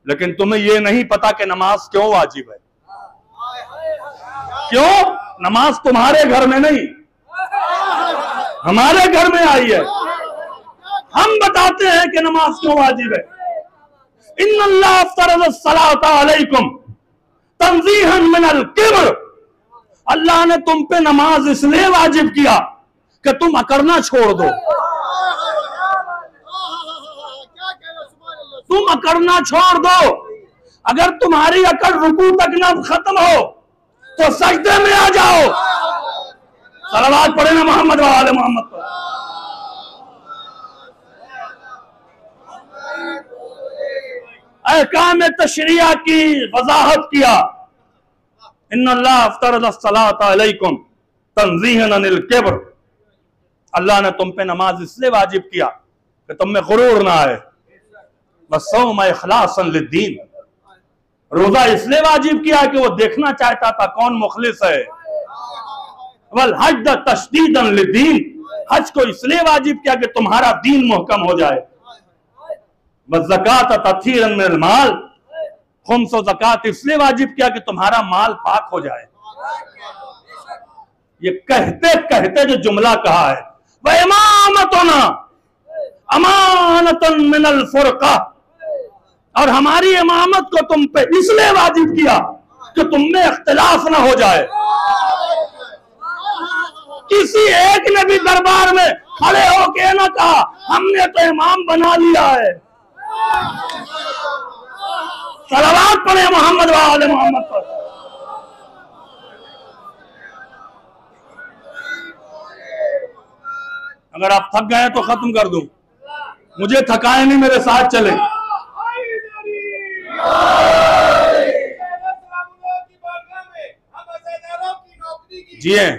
लेकिन तुम्हें ये नहीं पता कि नमाज क्यों वाजिब है। क्यों? नमाज तुम्हारे घर में नहीं, हमारे घर में आई है। हम बताते हैं कि नमाज क्यों वाजिब है। इन्नल्लाह फ़रज़ अलैकुम तंज़ीहन मिनल किब्र, अल्लाह ने तुम पे नमाज इसलिए वाजिब किया कि तुम अकड़ना छोड़ दो। तुम अकड़ना छोड़ दो। अगर तुम्हारी अकड़ रुकू तक ना खत्म हो तो सजदे में आ जाओ। सलावत पढ़े ना मोहम्मद व आले मोहम्मद पर। अहकाम तशरीया की वजाहत किया। इन्नल्लाह फ़रज़ अलैकुम तंज़ीहन अनिल किब्र, अल्लाह ने तुम पे नमाज इसलिए वाजिब किया कि तुम में गुरूर ना आए। वस्सौम इखलासन लिद्दीन, रोजा इसलिए वाजिब किया कि वो देखना चाहता था कौन मुखलिस है। वल हज तशदीदन लिद्दीन, हज को इसलिए वाजिब किया कि तुम्हारा दीन मुहकम हो जाए। ज़कात तत्हीरन मिनल माल, खुम्स व ज़कात इसलिए वाजिब किया कि तुम्हारा माल पाक हो जाए। ये कहते कहते जो जुमला कहा है, व इमामतुना अमानतन मिनल फुरका, और हमारी इमामत को तुम पे इसलिए वाजिब किया कि तुम में इख्तिलाफ ना हो जाए। किसी एक ने भी दरबार में खड़े होके ना कहा हमने तो इमाम बना लिया है। सलावत पढ़े मोहम्मद व आले मोहम्मद पर। अगर आप थक गए तो खत्म कर दूं, मुझे थकाए नहीं, मेरे साथ चले। जी हैं।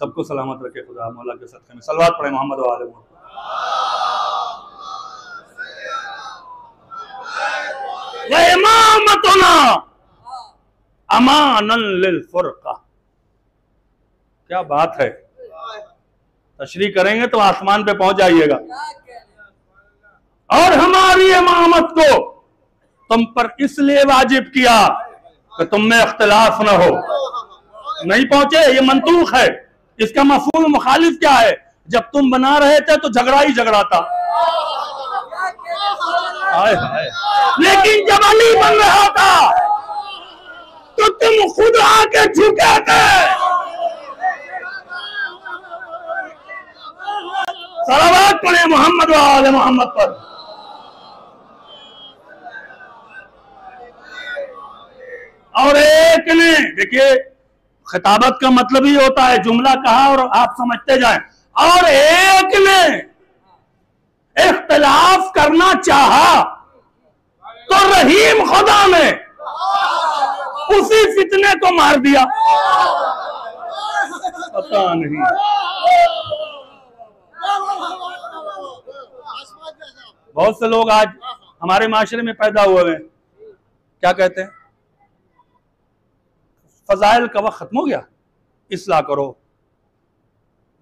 सबको सलामत रखे खुदा मौला के सदक़े में। सलवात पढ़े मोहम्मद वाले मोहम्मद। व इमामतुना अमानन लिल फुरका। क्या बात है, तशरीह करेंगे तो आसमान पे पहुंच जाइएगा। और हमारी इमामत को तुम पर इसलिए वाजिब किया कि तुम में इख्तिलाफ न हो। नहीं पहुंचे, ये मंतूख है। इसका मफहूम मुखालिफ क्या है? जब तुम बना रहे थे तो झगड़ा ही झगड़ा था, लेकिन जब अली बन रहा था तो तुम खुद आके झुके थे। सलावत पढ़े मोहम्मद वाले मोहम्मद पर। और एक ने, देखिए खिताबत का मतलब ही होता है जुमला कहा और आप समझते जाएं। और एक ने इख्तिलाफ करना चाहा तो रहीम खुदा ने उसी फितने को मार दिया। पता नहीं, बहुत से लोग आज हमारे माशरे में पैदा हुए हैं, क्या कहते हैं, फजाइल का वक्त खत्म हो गया, इस्लाह करो,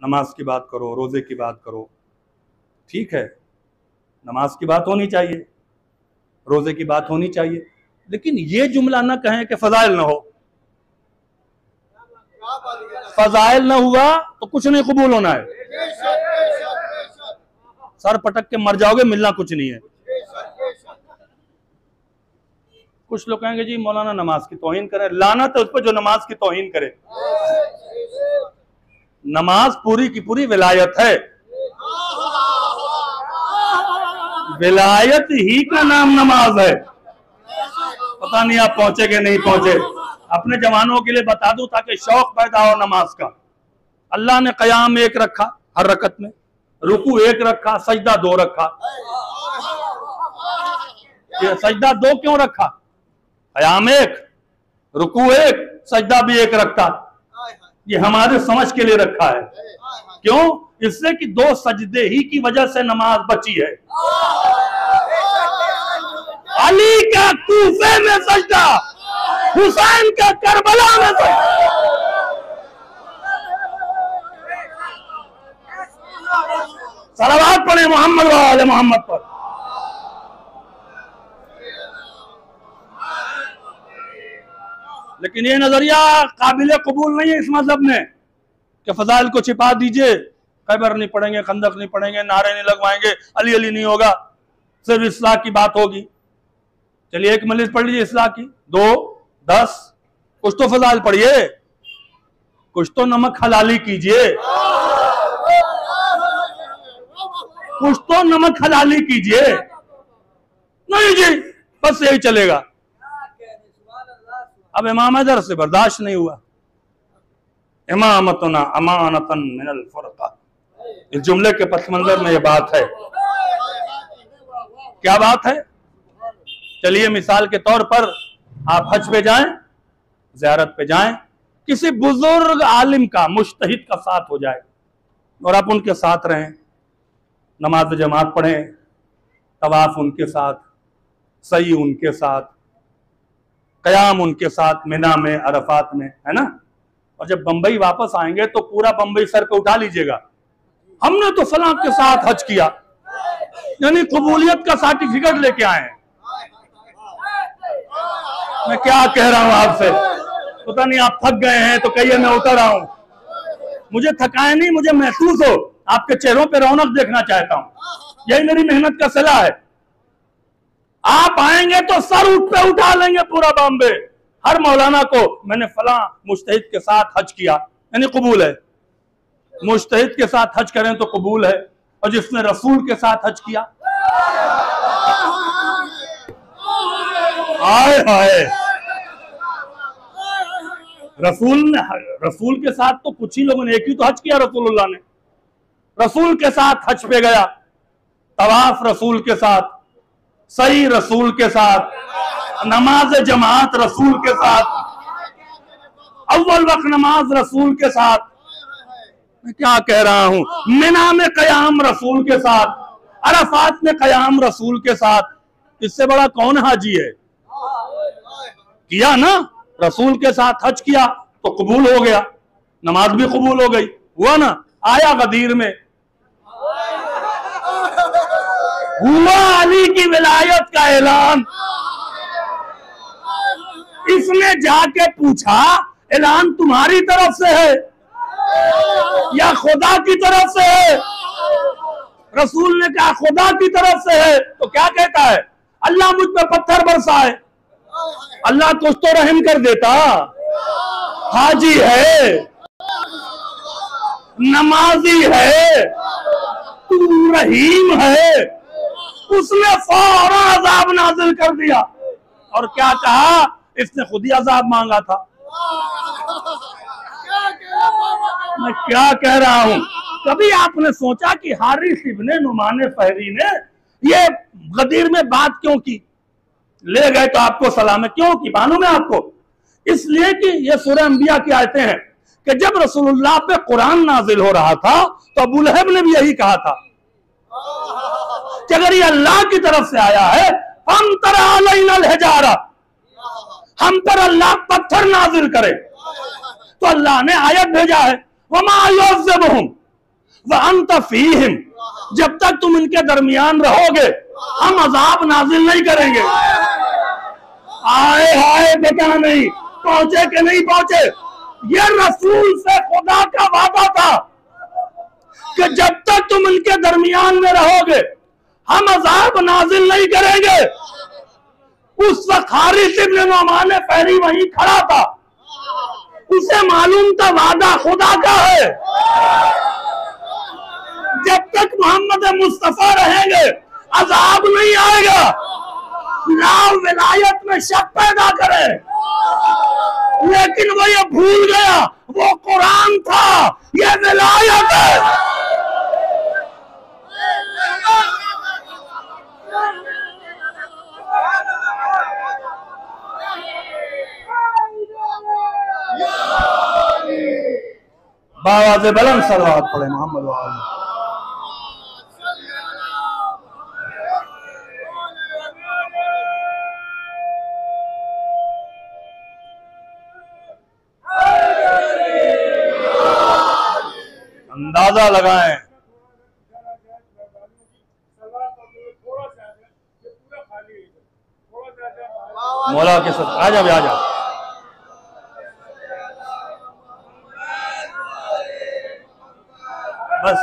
नमाज की बात करो, रोजे की बात करो। ठीक है, नमाज की बात होनी चाहिए, रोजे की बात होनी चाहिए, लेकिन ये जुमला ना कहें कि फजाइल ना हो। फजाइल ना हुआ तो कुछ नहीं कबूल होना है। सर पटक के मर जाओगे, मिलना कुछ नहीं है। कुछ लोग कहेंगे जी मौलाना नमाज की तौहीन करे। लानत है उस पर जो नमाज की तौहीन करे। नमाज पूरी की पूरी विलायत है। विलायत ही का नाम नमाज है। पता नहीं आप पहुंचे कि नहीं पहुंचे। अपने जवानों के लिए बता दूं ताकि शौक पैदा हो नमाज का। अल्लाह ने क़याम एक रखा हर रकत में, रुकू एक रखा, सजदा दो रखा। ये सजदा दो क्यों रखा? क़याम एक, रुकू एक, सजदा भी एक रखा। ये हमारे समझ के लिए रखा है। क्यों? इससे कि दो सजदे ही की वजह से नमाज बची है। अली का कूफे में सजदा, हुसैन का करबला में सजदा। सलावत पढ़े मोहम्मद वाले मोहम्मद पर। लेकिन ये नजरिया काबिल कबूल नहीं है इस मजहब में कि फजाइल को छिपा दीजिए, खैबर नहीं पढ़ेंगे, खंदक नहीं पढ़ेंगे, नारे नहीं लगवाएंगे, अली अली नहीं होगा, सिर्फ इस्लाह की बात होगी। चलिए एक मजलिस पढ़ लीजिए इस्लाह की, 2, 10, कुछ तो फजाइल पढ़िए, कुछ तो नमक हलाली कीजिए, कुछ तो नमक हलाली कीजिए। नहीं जी बस यही चलेगा। अब इमाम हैदर से बर्दाश्त नहीं हुआ। इमामतुना अमानतन मिनल फुरका, इस जुमले के पस मंजर में ये बात है। क्या बात है? चलिए मिसाल के तौर पर आप हज पे जाएं, ज़ियारत पे जाएं, किसी बुजुर्ग आलिम का, मुज्तहिद का साथ हो जाए और आप उनके साथ रहें, नमाज जमात पढ़ें, तवाफ उनके साथ, सही उनके साथ, कयाम उनके साथ, मिना में, अरफात में, है ना। और जब बंबई वापस आएंगे तो पूरा बंबई सर पे उठा लीजिएगा, हमने तो फलां के साथ हज किया, यानी कबूलियत का सर्टिफिकेट लेके आए हैं। मैं क्या कह रहा हूं आपसे, पता नहीं आप थक गए हैं तो कहिए मैं उतर रहा हूं। मुझे थकाए नहीं, मुझे महसूस हो, आपके चेहरों पे रौनक देखना चाहता हूं। यही मेरी मेहनत का सिला है। आप आएंगे तो सर उठ पे उठा लेंगे पूरा बॉम्बे, हर मौलाना को मैंने फलां मुज्तहिद के साथ हज किया, यानी कबूल है। मुज्तहिद के साथ हज करें तो कबूल है, और जिसने रसूल के साथ हज किया, हाय हाय, रसूल के साथ तो कुछ ही लोगों ने, एक ही तो हज किया रसूलुल्लाह ने। रसूल के साथ हज पे गया, तवाफ रसूल के साथ, सही रसूल के साथ, नमाज जमात रसूल के साथ, अव्वल वक्त नमाज रसूल के साथ, मैं क्या कह रहा हूं, मिना में कयाम रसूल के साथ, अराफात में कयाम रसूल के साथ, इससे बड़ा कौन हाजी है? किया ना, रसूल के साथ हज किया तो कबूल हो गया, नमाज भी कबूल हो गई, हुआ ना। आया गदीर में, हुआ अली की विलायत का ऐलान। इसने जाके पूछा, ऐलान तुम्हारी तरफ से है या खुदा की तरफ से है? रसूल ने कहा खुदा की तरफ से है। तो क्या कहता है, अल्लाह मुझ पर पत्थर बरसाए। अल्लाह कुछ तो रहम कर देता। हाजी है, नमाजी है, तू रहीम है। उसने फौरन अजाब नाजिल कर दिया। और क्या कहा, इसने खुद ही अजाब मांगा था। मैं क्या कह रहा हूं, कभी आपने सोचा कि हारिस इब्ने नुमान फहरी ने ये गदीर में बात क्यों की? ले गए तो आपको सलाम है, क्यों की मालूम है आपको? इसलिए कि ये सूरह अंबिया की आयतें हैं कि जब रसूलुल्लाह पे कुरान नाजिल हो रहा था तो अबू लहब ने भी यही कहा था कि अगर ये अल्लाह की तरफ से आया है, हम तरा अलैनल हिजारा, हम पर अल्लाह पत्थर नाजिल करे। तो अल्लाह ने आयत भेजा है, वमा युअज़्ज़िबुहुम व अंत फीहिम, जब तक तुम इनके दरमियान रहोगे हम अजाब नाजिल नहीं करेंगे। आए हाय, पता नहीं पहुंचे कि नहीं पहुंचे। ये रसूल से खुदा का वादा था कि जब तक तुम इनके दरमियान में रहोगे हम अजाब नाजिल नहीं करेंगे। उस वक्त हारिस इब्ने नुमान फहरी वहीं खड़ा था, उसे मालूम था वादा खुदा का है। जब तक मोहम्मद मुस्तफा रहेंगे अजाब नहीं आएगा। लाओ विलायत में शक पैदा करे, लेकिन वो ये भूल गया वो कुरान था, ये विलायत है। बाबा से बुलंद सलवात पढ़े मोहम्मद वाले। अंदाजा लगाएं, मौला के साथ आ जा, आ जा। बस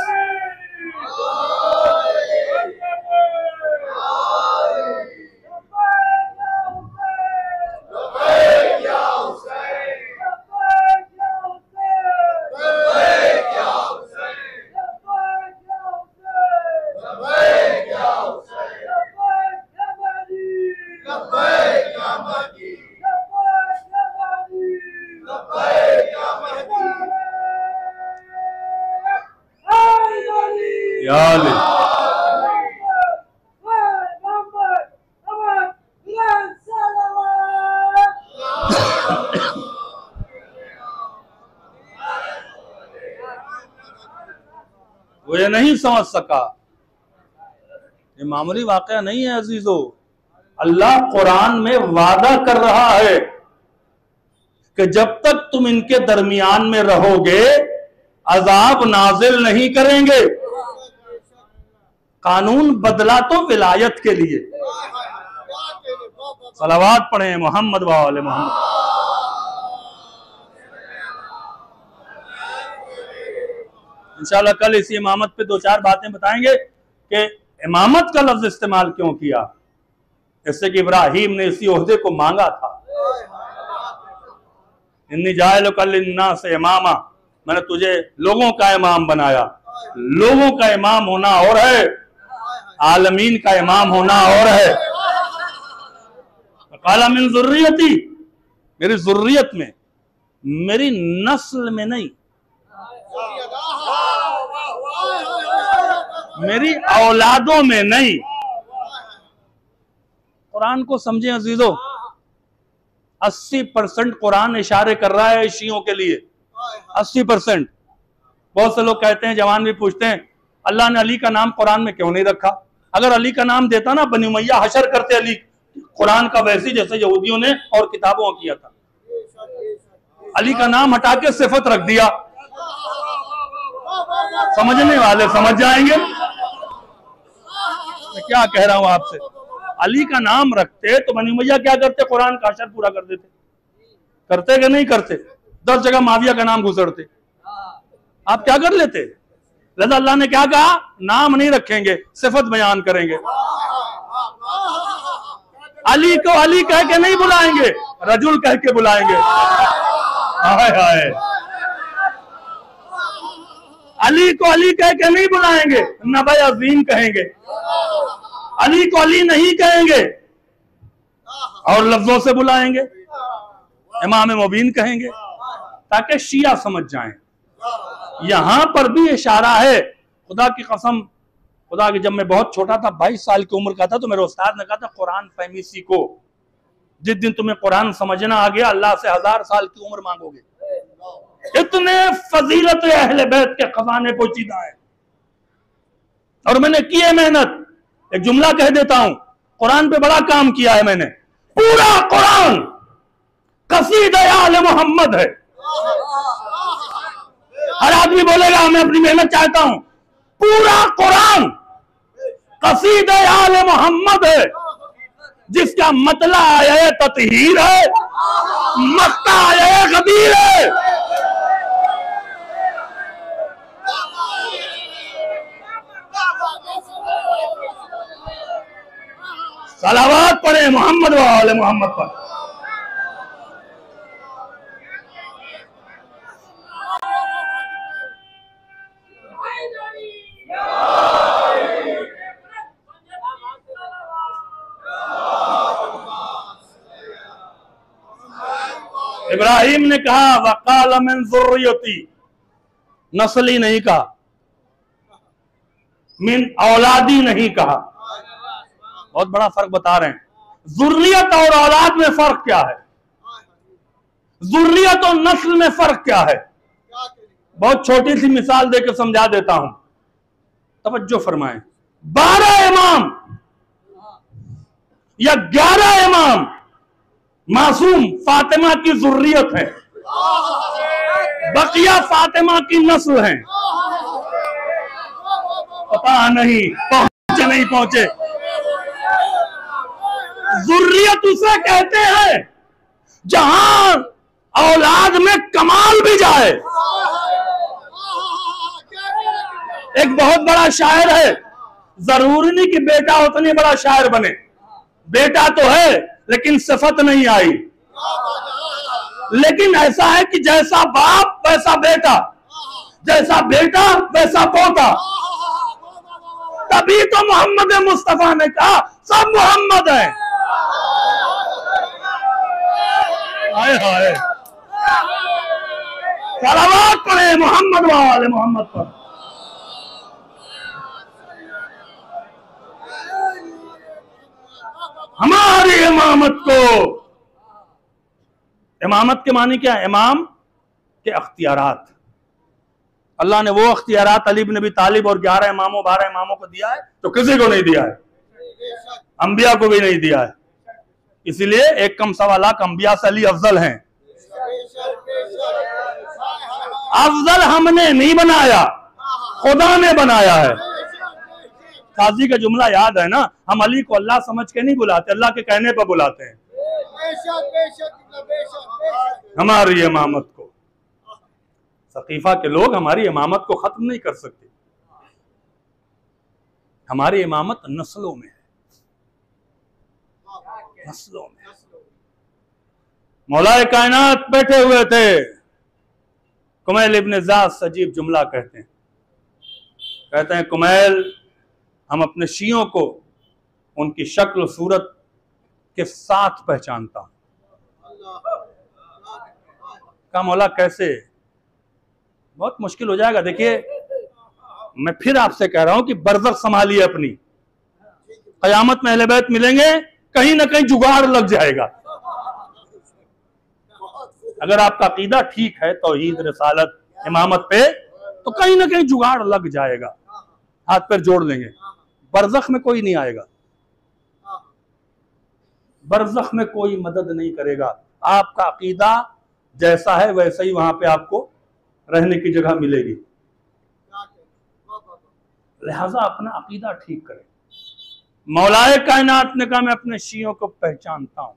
वो ये नहीं समझ सका। ये मामूली वाकया नहीं है अजीजों। अल्लाह कुरान में वादा कर रहा है कि जब तक तुम इनके दरमियान में रहोगे अजाब नाजिल नहीं करेंगे। कानून बदला तो विलायत के लिए। सलावात पढ़े मोहम्मद वाले मोहम्मद। इंशाल्लाह कल इसी इमामत पे दो चार बातें बताएंगे कि इमामत का लफ्ज इस्तेमाल क्यों किया। जैसे कि इब्राहिम ने इसी ओहदे को मांगा था, इन्नी जाइलुका लिन्नास इमामा, मैंने तुझे लोगों का इमाम बनाया। लोगों का इमाम होना और है, आलमीन का इमाम होना और है। काला मिन ज़ुर्रियती, मेरी ज़ुर्रियत में, मेरी नस्ल में नहीं, मेरी औलादों में नहीं। कुरान को समझें अजीजों। 80% कुरान इशारे कर रहा है शियों के लिए। 80%। बहुत से लोग कहते हैं, जवान भी पूछते हैं, अल्लाह ने अली का नाम कुरान में क्यों नहीं रखा? अगर अली का नाम देता ना, बनी उमैया हशर करते अली कुरान का, वैसे जैसे यहूदियों ने और किताबों में किया था। अली का नाम हटा के सिफत रख दिया। समझने वाले समझ जाएंगे मैं क्या कह रहा हूं आपसे। अली का नाम रखते तो बनी उमैया क्या करते? कुरान का अशर पूरा कर देते। करते कि नहीं करते? 10 जगह माविया का नाम घुसड़ते। आप क्या कर लेते? लिहाजा अल्लाह ने क्या कहा? नाम नहीं रखेंगे, सिफत बयान करेंगे। अली को अली कह के नहीं बुलाएंगे, रजुल कह के बुलाएंगे। हाय हाय। अली को अली कह के नहीं बुलाएंगे, नबी अजीम कहेंगे। अली को अली नहीं कहेंगे और लफ्जों से बुलाएंगे, इमाम मुबीन कहेंगे, ताकि शिया समझ जाएं। यहां पर भी इशारा है। खुदा की कसम, खुदा की, जब मैं बहुत छोटा था, 22 साल की उम्र का था, तो मेरे उस्ताद ने कहा था, कुरान फहमी सीखो। जिस दिन तुम्हें कुरान समझना आ गया, अल्लाह से 1000 साल की उम्र मांगोगे। इतने फजीलत अहले बैत के खजाने पोचीदा है। और मैंने की है मेहनत। एक जुमला कह देता हूं, कुरान पे बड़ा काम किया है मैंने। पूरा कुरान कसीदा आले मोहम्मद है। हर आदमी बोलेगा मैं अपनी मेहनत चाहता हूं। पूरा कुरान कसीदा आले मोहम्मद है, जिसका मतला आया ततहीर है, मक्का आया गबीर है। सलावत पढ़े मोहम्मद वाले मोहम्मद पर। इब्राहिम ने कहा वक़ाल मिन ज़ुर्रियती, नस्ली नहीं कहा, मिन औलादी नहीं कहा। बहुत बड़ा फर्क बता रहे हैं। ज़ुर्रियत और औलाद में फर्क क्या है? ज़ुर्रियत और नस्ल में फर्क क्या है? बहुत छोटी सी मिसाल देकर समझा देता हूं, तवज्जो फरमाएं। 12 इमाम या 11 इमाम मासूम फातिमा की ज़ुर्रियत है, बकिया फातिमा की नस्ल है। पता नहीं पहुंचे नहीं पहुंचे। ज़ुर्रियत उसे कहते हैं जहां औलाद में कमाल भी जाए। एक बहुत बड़ा शायर है, जरूरी नहीं कि बेटा उतने बड़ा शायर बने। बेटा तो है लेकिन सिफत नहीं आई। लेकिन ऐसा है कि जैसा बाप वैसा बेटा, जैसा बेटा वैसा पोता। तभी तो मोहम्मद मुस्तफा ने कहा सब मोहम्मद है। हाय हाय। सलावत पढ़े मोहम्मद वाले मोहम्मद पर। हमारी इमामत को, इमामत के मानी क्या है? इमाम के अख्तियारात। अल्लाह ने वो अख्तियारात अली इब्न अबी तालिब और 11 इमामों 12 इमामों को दिया है तो किसी को नहीं दिया है, अंबिया को भी नहीं दिया है। इसीलिए 1 कम सवा लाख अंबिया से अली अफजल हैं। अफजल हमने नहीं बनाया, खुदा ने बनाया है। काजी का जुमला याद है ना, हम अली को अल्लाह समझ के नहीं बुलाते, अल्लाह के कहने पर बुलाते हैं। हमारी इमामत को, सकीफा के लोग हमारी इमामत को खत्म नहीं कर सकते। हमारी इमामत नस्लों में है, नस्लों में। मौलाए कायनात बैठे हुए थे, कुमैल इब्न ज़ाद सजीब जुमला कहते हैं कुमैल, हम अपने शियों को उनकी शक्ल सूरत के साथ पहचानता हूं। का मौला कैसे? बहुत मुश्किल हो जाएगा। देखिए मैं फिर आपसे कह रहा हूं कि बरज़ख संभालिए अपनी। क़यामत में अहले बैत मिलेंगे, कहीं ना कहीं जुगाड़ लग जाएगा। अगर आपका अकीदा ठीक है, तौहीद, रिसालत, इमामत पे, तो कहीं ना कहीं जुगाड़ लग जाएगा, हाथ पैर जोड़ लेंगे। बरज़ख में कोई नहीं आएगा, बरज़ख में कोई मदद नहीं करेगा। आपका अकीदा जैसा है वैसे ही वहां पे आपको रहने की जगह मिलेगी। लिहाजा अपना अकीदा ठीक करें। मौलाए कायनात ने कहा मैं अपने शियों को पहचानता हूं।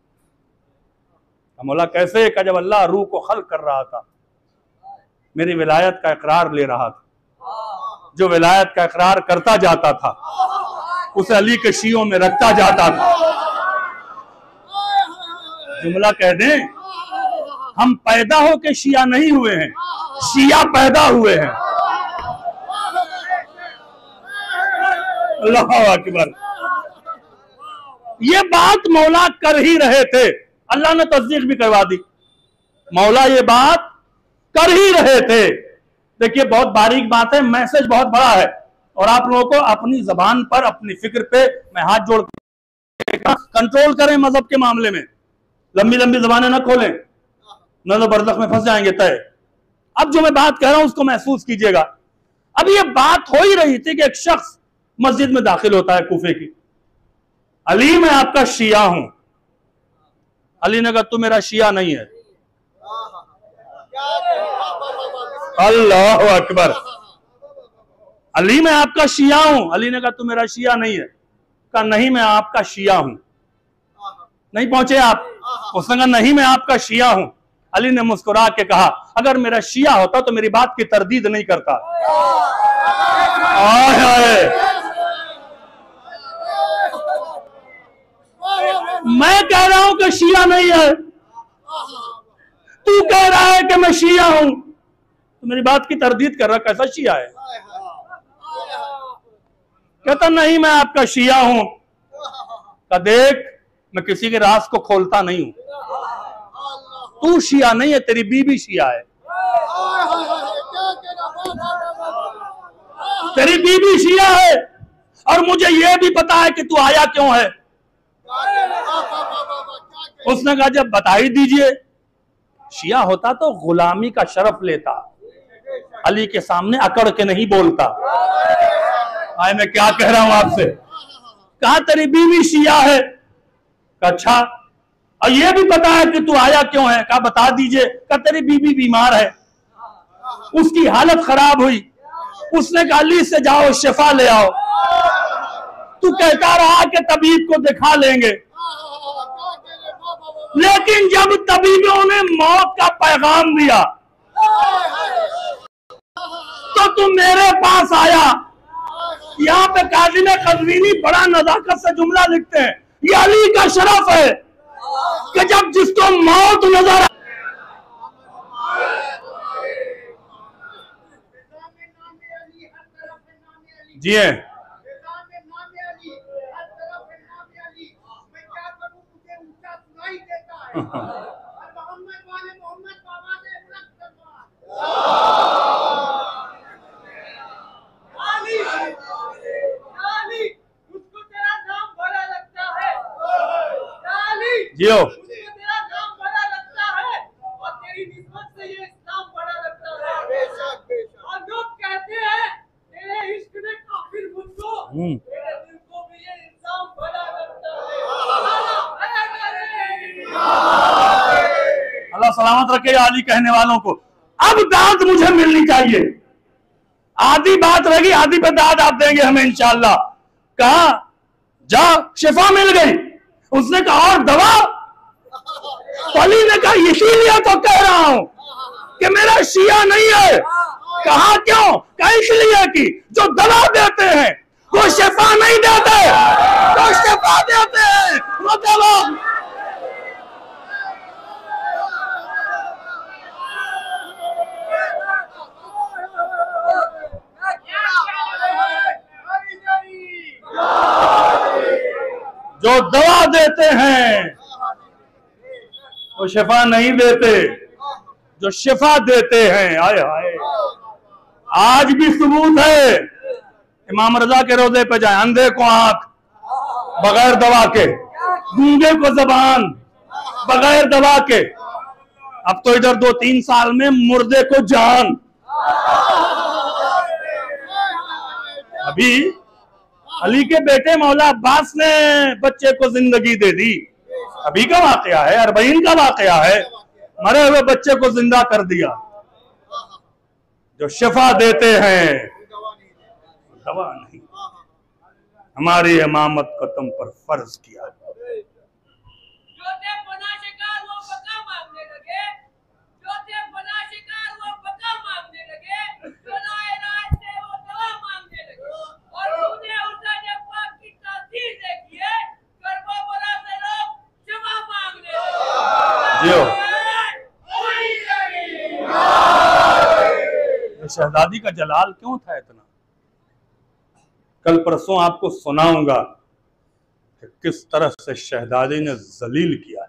मौला कैसे? का जब अल्लाह रूह को खल्क कर रहा था, मेरी विलायत का इकरार ले रहा था, जो विलायत का इकरार करता जाता था उसे अली के शियों में रखता जाता था। जुमला कह दें, हम पैदा होके शिया नहीं हुए हैं, शिया पैदा हुए हैं। अल्लाह अकबर। ये बात मौला कर ही रहे थे, अल्लाह ने तस्दीक भी करवा दी। मौला ये बात कर ही रहे थे। देखिए बहुत बारीक बात है, मैसेज बहुत बड़ा है, और आप लोगों को अपनी जबान पर, अपनी फिक्र पे मैं हाथ जोड़ के कंट्रोल करें। मजहब के मामले में लंबी लंबी जबानें ना खोलें, न तो बरज़ख में फंस जाएंगे तय। अब जो मैं बात कह रहा हूं उसको महसूस कीजिएगा। अब ये बात हो ही रही थी कि एक शख्स मस्जिद में दाखिल होता है कूफे की। अली मैं आपका शिया हूं। अली ने कहा तू मेरा शिया नहीं है। अल्लाह अकबर। अली मैं आपका शिया हूं। अली ने कहा तू मेरा शिया नहीं है। कहा नहीं मैं आपका शिया हूं। नहीं पहुंचे आप? उसने कहा नहीं मैं आपका शिया हूं। अली ने मुस्कुरा के कहा अगर मेरा शिया होता तो मेरी बात की तरदीद नहीं करता। आए आए। मैं कह रहा हूं कि शिया नहीं है, तू कह रहा है कि मैं शिया हूं, तो मेरी बात की तरदीद कर रहा, कैसा शिया है? कहता नहीं मैं आपका शिया हूं। का देख मैं किसी के राज को खोलता नहीं हूं। तू शिया नहीं है, तेरी बीबी शिया है। तेरी बीबी शिया है, और मुझे यह भी पता है कि तू आया क्यों है। उसने कहा जब बता ही दीजिए। शिया होता तो गुलामी का शरफ लेता, अली के सामने अकड़ के नहीं बोलता। आए मैं क्या कह रहा हूं आपसे? कहा तेरी बीवी शिया है। अच्छा और ये भी पता है कि तू आया क्यों है। कहा बता दीजिए। कहा तेरी बीवी बीमार है, उसकी हालत खराब हुई। उसने कहा अली से जाओ शिफा ले आओ। तू कहता रहा कि तबीब को दिखा लेंगे, लेकिन जब तबीबों ने मौत का पैगाम दिया तो तू मेरे पास आया। यहाँ पे काजी ने कज़वीनी बड़ा नजाकत से जुमला लिखते हैं, ये अली का शरफ है कि जब जिसको मौत नजर जी है जियो तेरा नाम बड़ा लगता है और तेरी निस्बत से ये इस्लाम बड़ा लगता है। और लोग कहते हैं तेरे इश्क ने काफिर मुझको, तेरे दिल को भी ये इस्लाम बड़ा लगता है। अल्लाह सलामत रखे अली कहने वालों को। अब दाद मुझे मिलनी चाहिए। आधी बात रहेगी, आधी पे दाद आप देंगे हमें इंशाअल्लाह। कहा जा शिफा मिल गई। उसने कहा और दवा? तो अली ने कहा इसीलिए तो कह रहा हूं कि मेरा शिया नहीं है। कहा क्यों? कहा इसलिए कि जो दवा देते हैं वो शिफा नहीं देते, जो शिफा देते हैं वो दवा। जो दवा देते हैं वो शिफा नहीं देते, जो शिफा देते हैं। आए हाय, आज भी सबूत है। इमाम रजा के रोजे पे जाए, अंधे को आंख बगैर दवा के, गूंगे को जबान बगैर दवा के। अब तो इधर 2-3 साल में मुर्दे को जान। अभी अली के बेटे मौला अब्बास ने बच्चे को जिंदगी दे दी, अभी का वाकया है, 40 का वाकया है, मरे हुए बच्चे को जिंदा कर दिया। जो शिफा देते हैं दवा नहीं। हमारी इमामत को तुम पर फर्ज किया। शहजादी का जलाल क्यों था इतना? कल परसों आपको सुनाऊंगा कि किस तरह से शहजादी ने जलील किया।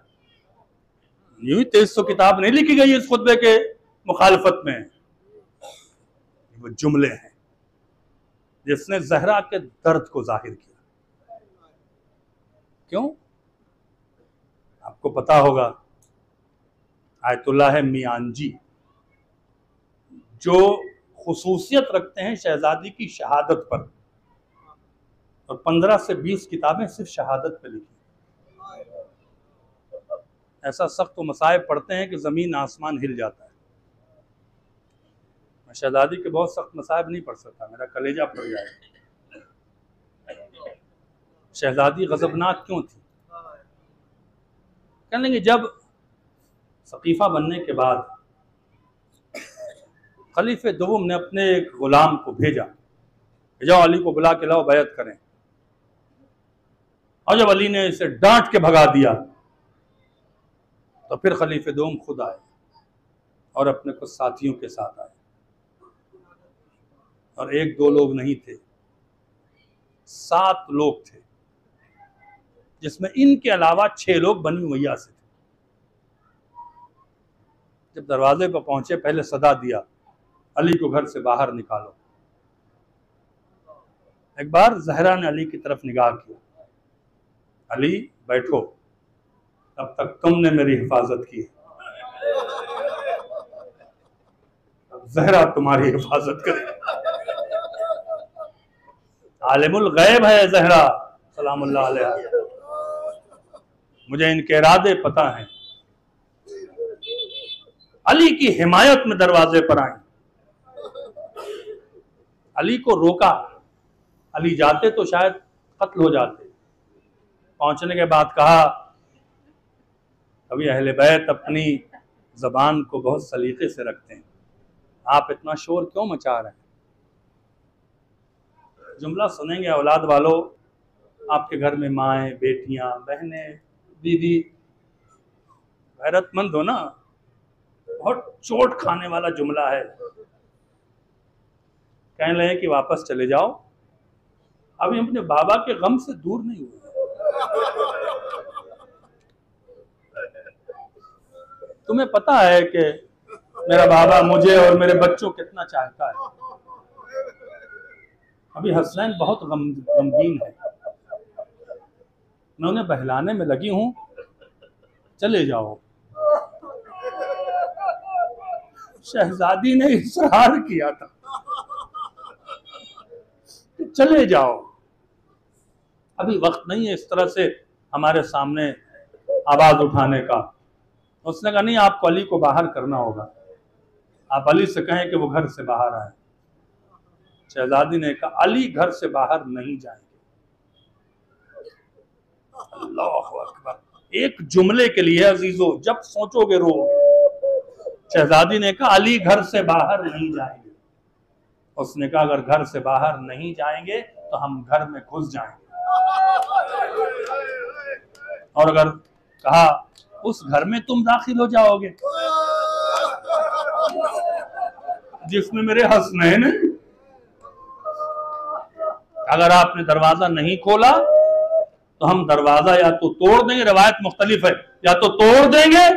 यूं 2300 किताब नहीं लिखी गई इस खुतबे के मुखालफत में। वो जुमले हैं जिसने जहरा के दर्द को जाहिर किया। क्यों? आपको पता होगा आयतुल्लाह मियांजी जो खुसूसियत रखते हैं शहजादी की शहादत पर, और 15 से 20 किताबें सिर्फ शहादत पे लिखी। ऐसा सख्त मसाइब पढ़ते हैं कि ज़मीन आसमान हिल जाता है। मैं शहजादी के बहुत सख्त मसाइब नहीं पढ़ सकता, मेरा कलेजा फट जाएगा। शहजादी गजबनाक क्यों थी? कहने लगे जब सकीफा बनने के बाद खलीफे दोम ने अपने एक गुलाम को भेजा, जाओ अली को बुला के लाओ, बैत करें। और जब अली ने इसे डांट के भगा दिया तो फिर खलीफे दोम खुद आए और अपने कुछ साथियों के साथ आए, और 1-2 लोग नहीं थे, 7 लोग थे, जिसमें इनके अलावा 6 लोग बनी उमैया से थे। जब दरवाजे पर पहुंचे पहले सदा दिया, अली को घर से बाहर निकालो। एक बार जहरा ने अली की तरफ निगाह की, अली बैठो, तब तक तुमने मेरी हिफाजत की, अब जहरा तुम्हारी हिफाजत करे। आलिमुल गैब है जहरा सलामुल्लाह अलैहा, मुझे इनके इरादे पता हैं। अली की हिमायत में दरवाजे पर आई, अली को रोका। अली जाते तो शायद कत्ल हो जाते। पहुंचने के बाद कहा, कभी अहले बैत अपनी जबान को बहुत सलीके से रखते हैं, आप इतना शोर क्यों मचा रहे हैं? जुमला सुनेंगे औलाद वालों, आपके घर में माएँ, बेटियां, बहनें, दीदी गैरतमंद हो ना, बहुत चोट खाने वाला जुमला है। कहने लगे कि वापस चले जाओ, अभी अपने बाबा के गम से दूर नहीं हुए। तुम्हें पता है कि मेरा बाबा मुझे और मेरे बच्चों कितना चाहता है। अभी हसनैन बहुत गमगीन है, मैं उन्हें बहलाने में लगी हूं, चले जाओ। शहजादी ने इसरार किया था, चले जाओ, अभी वक्त नहीं है इस तरह से हमारे सामने आवाज उठाने का। उसने कहा नहीं, आपको अली को बाहर करना होगा, आप अली से कहें कि वो घर से बाहर आए। शहजादी ने कहा अली घर से बाहर नहीं जाएंगे। अल्लाहु अकबर, एक जुमले के लिए अजीजों जब सोचोगे रोगे। शहजादी ने कहा अली घर से बाहर नहीं जाएंगे। उसने कहा अगर घर से बाहर नहीं जाएंगे तो हम घर में घुस जाएंगे, और अगर कहा उस घर में तुम दाखिल हो जाओगे जिसमें मेरे हसनैन है, अगर आपने दरवाजा नहीं खोला तो हम दरवाजा या तो तोड़ देंगे, रवायत मुख्तलिफ है, या तो तोड़ देंगे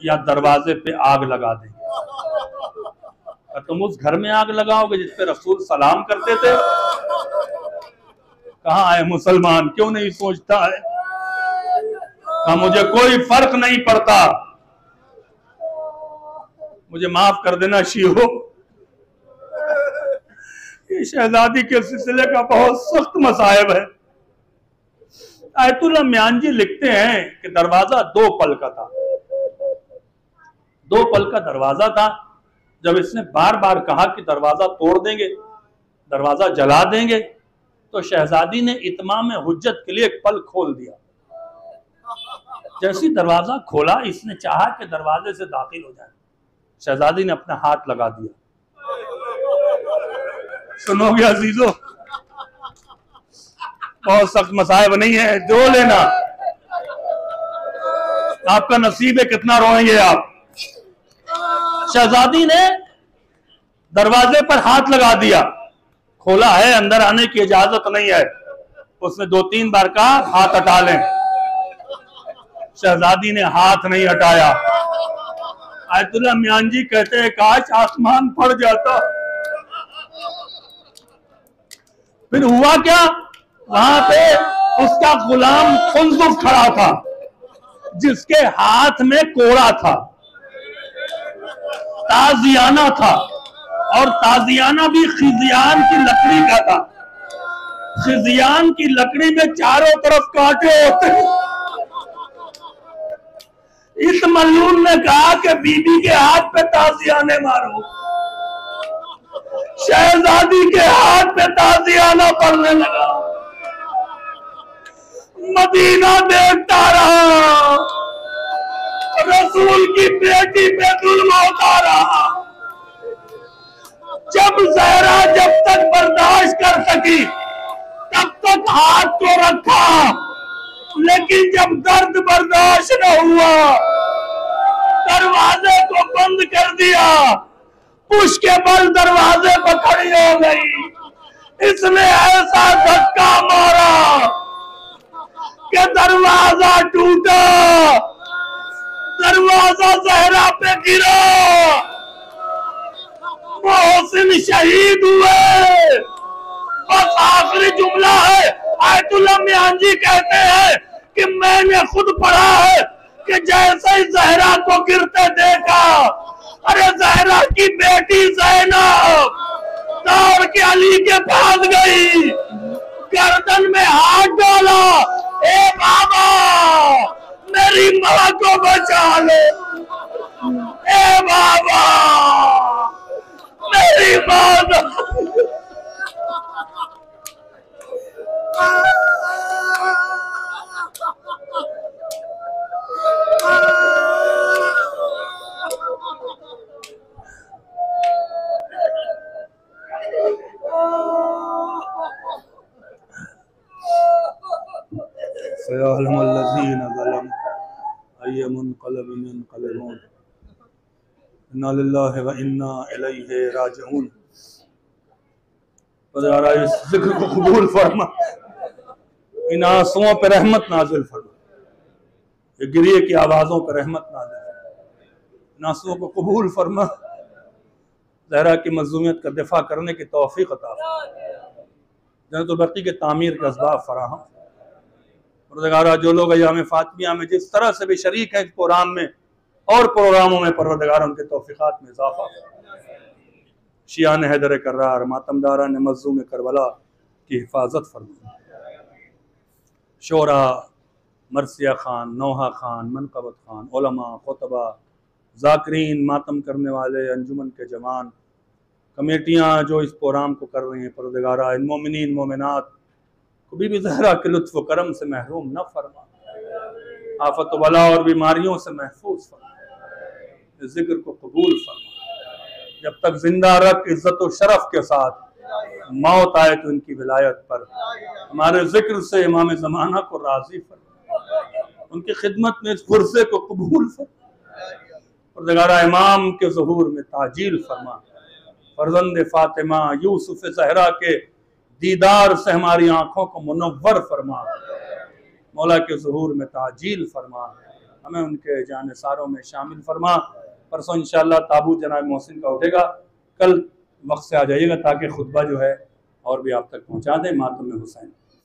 या दरवाजे पे आग लगा देंगे। तुम उस घर में आग लगाओगे जिस पे रसूल सलाम करते थे? कहाँ आए मुसलमान, क्यों नहीं सोचता है? मुझे कोई फर्क नहीं पड़ता, मुझे माफ कर देना शियो, कि शहजादी के सिलसिले का बहुत सख्त मसाइब है। आयतुल्लाह मियां जी लिखते हैं कि दरवाजा 2 पल का था, 2 पल का दरवाजा था। जब इसने बार बार कहा कि दरवाजा तोड़ देंगे, दरवाजा जला देंगे, तो शहजादी ने इत्माम हुज्जत के लिए एक पल खोल दिया। जैसे दरवाजा खोला, इसने चाहा कि दरवाजे से दाखिल हो जाए, शहजादी ने अपना हाथ लगा दिया। सुनोगे अजीजों, बहुत सख्त मसाइब नहीं है, जो लेना आपका नसीब है, कितना रोएंगे आप। शहजादी ने दरवाजे पर हाथ लगा दिया, खोला है, अंदर आने की इजाजत नहीं है। उसने 2-3 बार कहा हाथ हटा लें, शहजादी ने हाथ नहीं हटाया। आयतुल्लाह मियां जी कहते हैं काश आसमान फट जाता। फिर हुआ क्या, वहां पे उसका गुलाम खुंजुफ खड़ा था, जिसके हाथ में कोड़ा था, ताजियाना था, और ताजियाना भी खिजियान की लकड़ी का था। खिजियान की लकड़ी में चारों तरफ कांटे होते हैं। इस मल्लून ने कहा कि बीबी के हाथ पे ताजियाने मारो। शहजादी के हाथ पे ताजियाना पड़ने लगा। मदीना देखता रहा, रसूल की बेटी पे जुल्म होता रहा। जब ज़हरा जब तक बर्दाश्त कर सकी तब तक हाथ को रखा, लेकिन जब दर्द बर्दाश्त न हुआ, दरवाजे को बंद कर दिया। पुश के बल दरवाजे पर खड़ी हो गई। इसने ऐसा धक्का मारा कि दरवाजा टूटा, दरवाजा ज़हरा पे गिरा, मोहसिन शहीद हुए। बस आखिरी जुमला है, आयतुल्लाह मियां जी कहते हैं कि मैंने खुद पढ़ा है कि जैसे ही ज़हरा को गिरते देखा, अरे ज़हरा की बेटी ज़ैनब दौड़ के अली के पास गई, गर्दन में हाथ डाला, ए बाबा मेरी माँ को बचा लो, ए बाबा मेरी माँ। इन्ना लिल्लाहि व इन्ना इलैहि राजिऊन। खुदा इस जिक्र को कबूल फरमा, इन आंसुओं पर रहमत नाजिल फरमा, ये गिरिए की आवाज़ों पर रहमत नाजिल फरमा, इन आंसुओं को कबूल फरमा। ज़हरा की मज़लूमियत का दिफा करने की तौफीक अता फरमा, जन्नतुल बक़ी के तामीर का असबाब फराहम। परवरदिगारा जो लोग अय्याम फातिमिया में जिस तरह से भी शरीक हैं इस प्रोग्राम में और प्रोग्रामों में, परवरदिगार उनके तौफीक़ात में इजाफा। शियान हैदर कर्रार, मातमदारा ने मज़लूम करबला की हिफाजत फरमा। शोरा, मरसिया खान, नौहा खान, मनकबत खान, उलमा, खुतबा, ज़ाकिरीन, मातम करने वाले, अंजुमन के जवान, कमेटियाँ जो इस प्रोग्राम को कर रही हैं, परवरदिगारा इन मोमिनीन मोमिनात को बीबी ज़हरा के लुत्फ़ व करम से महरूम न फरमा, आफत व बला और बीमारियों से महफूज फरमा, इस जिक्र को कबूल फरमा। जब तक जिंदा रख इज्जत व शरफ के साथ मौत आए तो इनकी विलायत पर हमारे जिक्र से इमाम ज़माना को राज़ी फरमा, उनकी खिदमत में इस गुर्से को कबूल फरमा। परवरदिगारा इमाम के ज़ुहूर में ताजील फरमा, फर्जंद फातिमा यूसुफ ज़हरा के दीदार से हमारी आंखों को मुनव्वर फरमा, मौला के ज़ुहूर में ताजील फरमा, हमें उनके जानिसारों में शामिल फरमा। परसों इंशाअल्लाह ताबूत जनाब मोहसिन का उठेगा, कल वक्त से आ जाइएगा ताकि खुतबा जो है और भी आप तक पहुँचा दें। मातम हुसैन।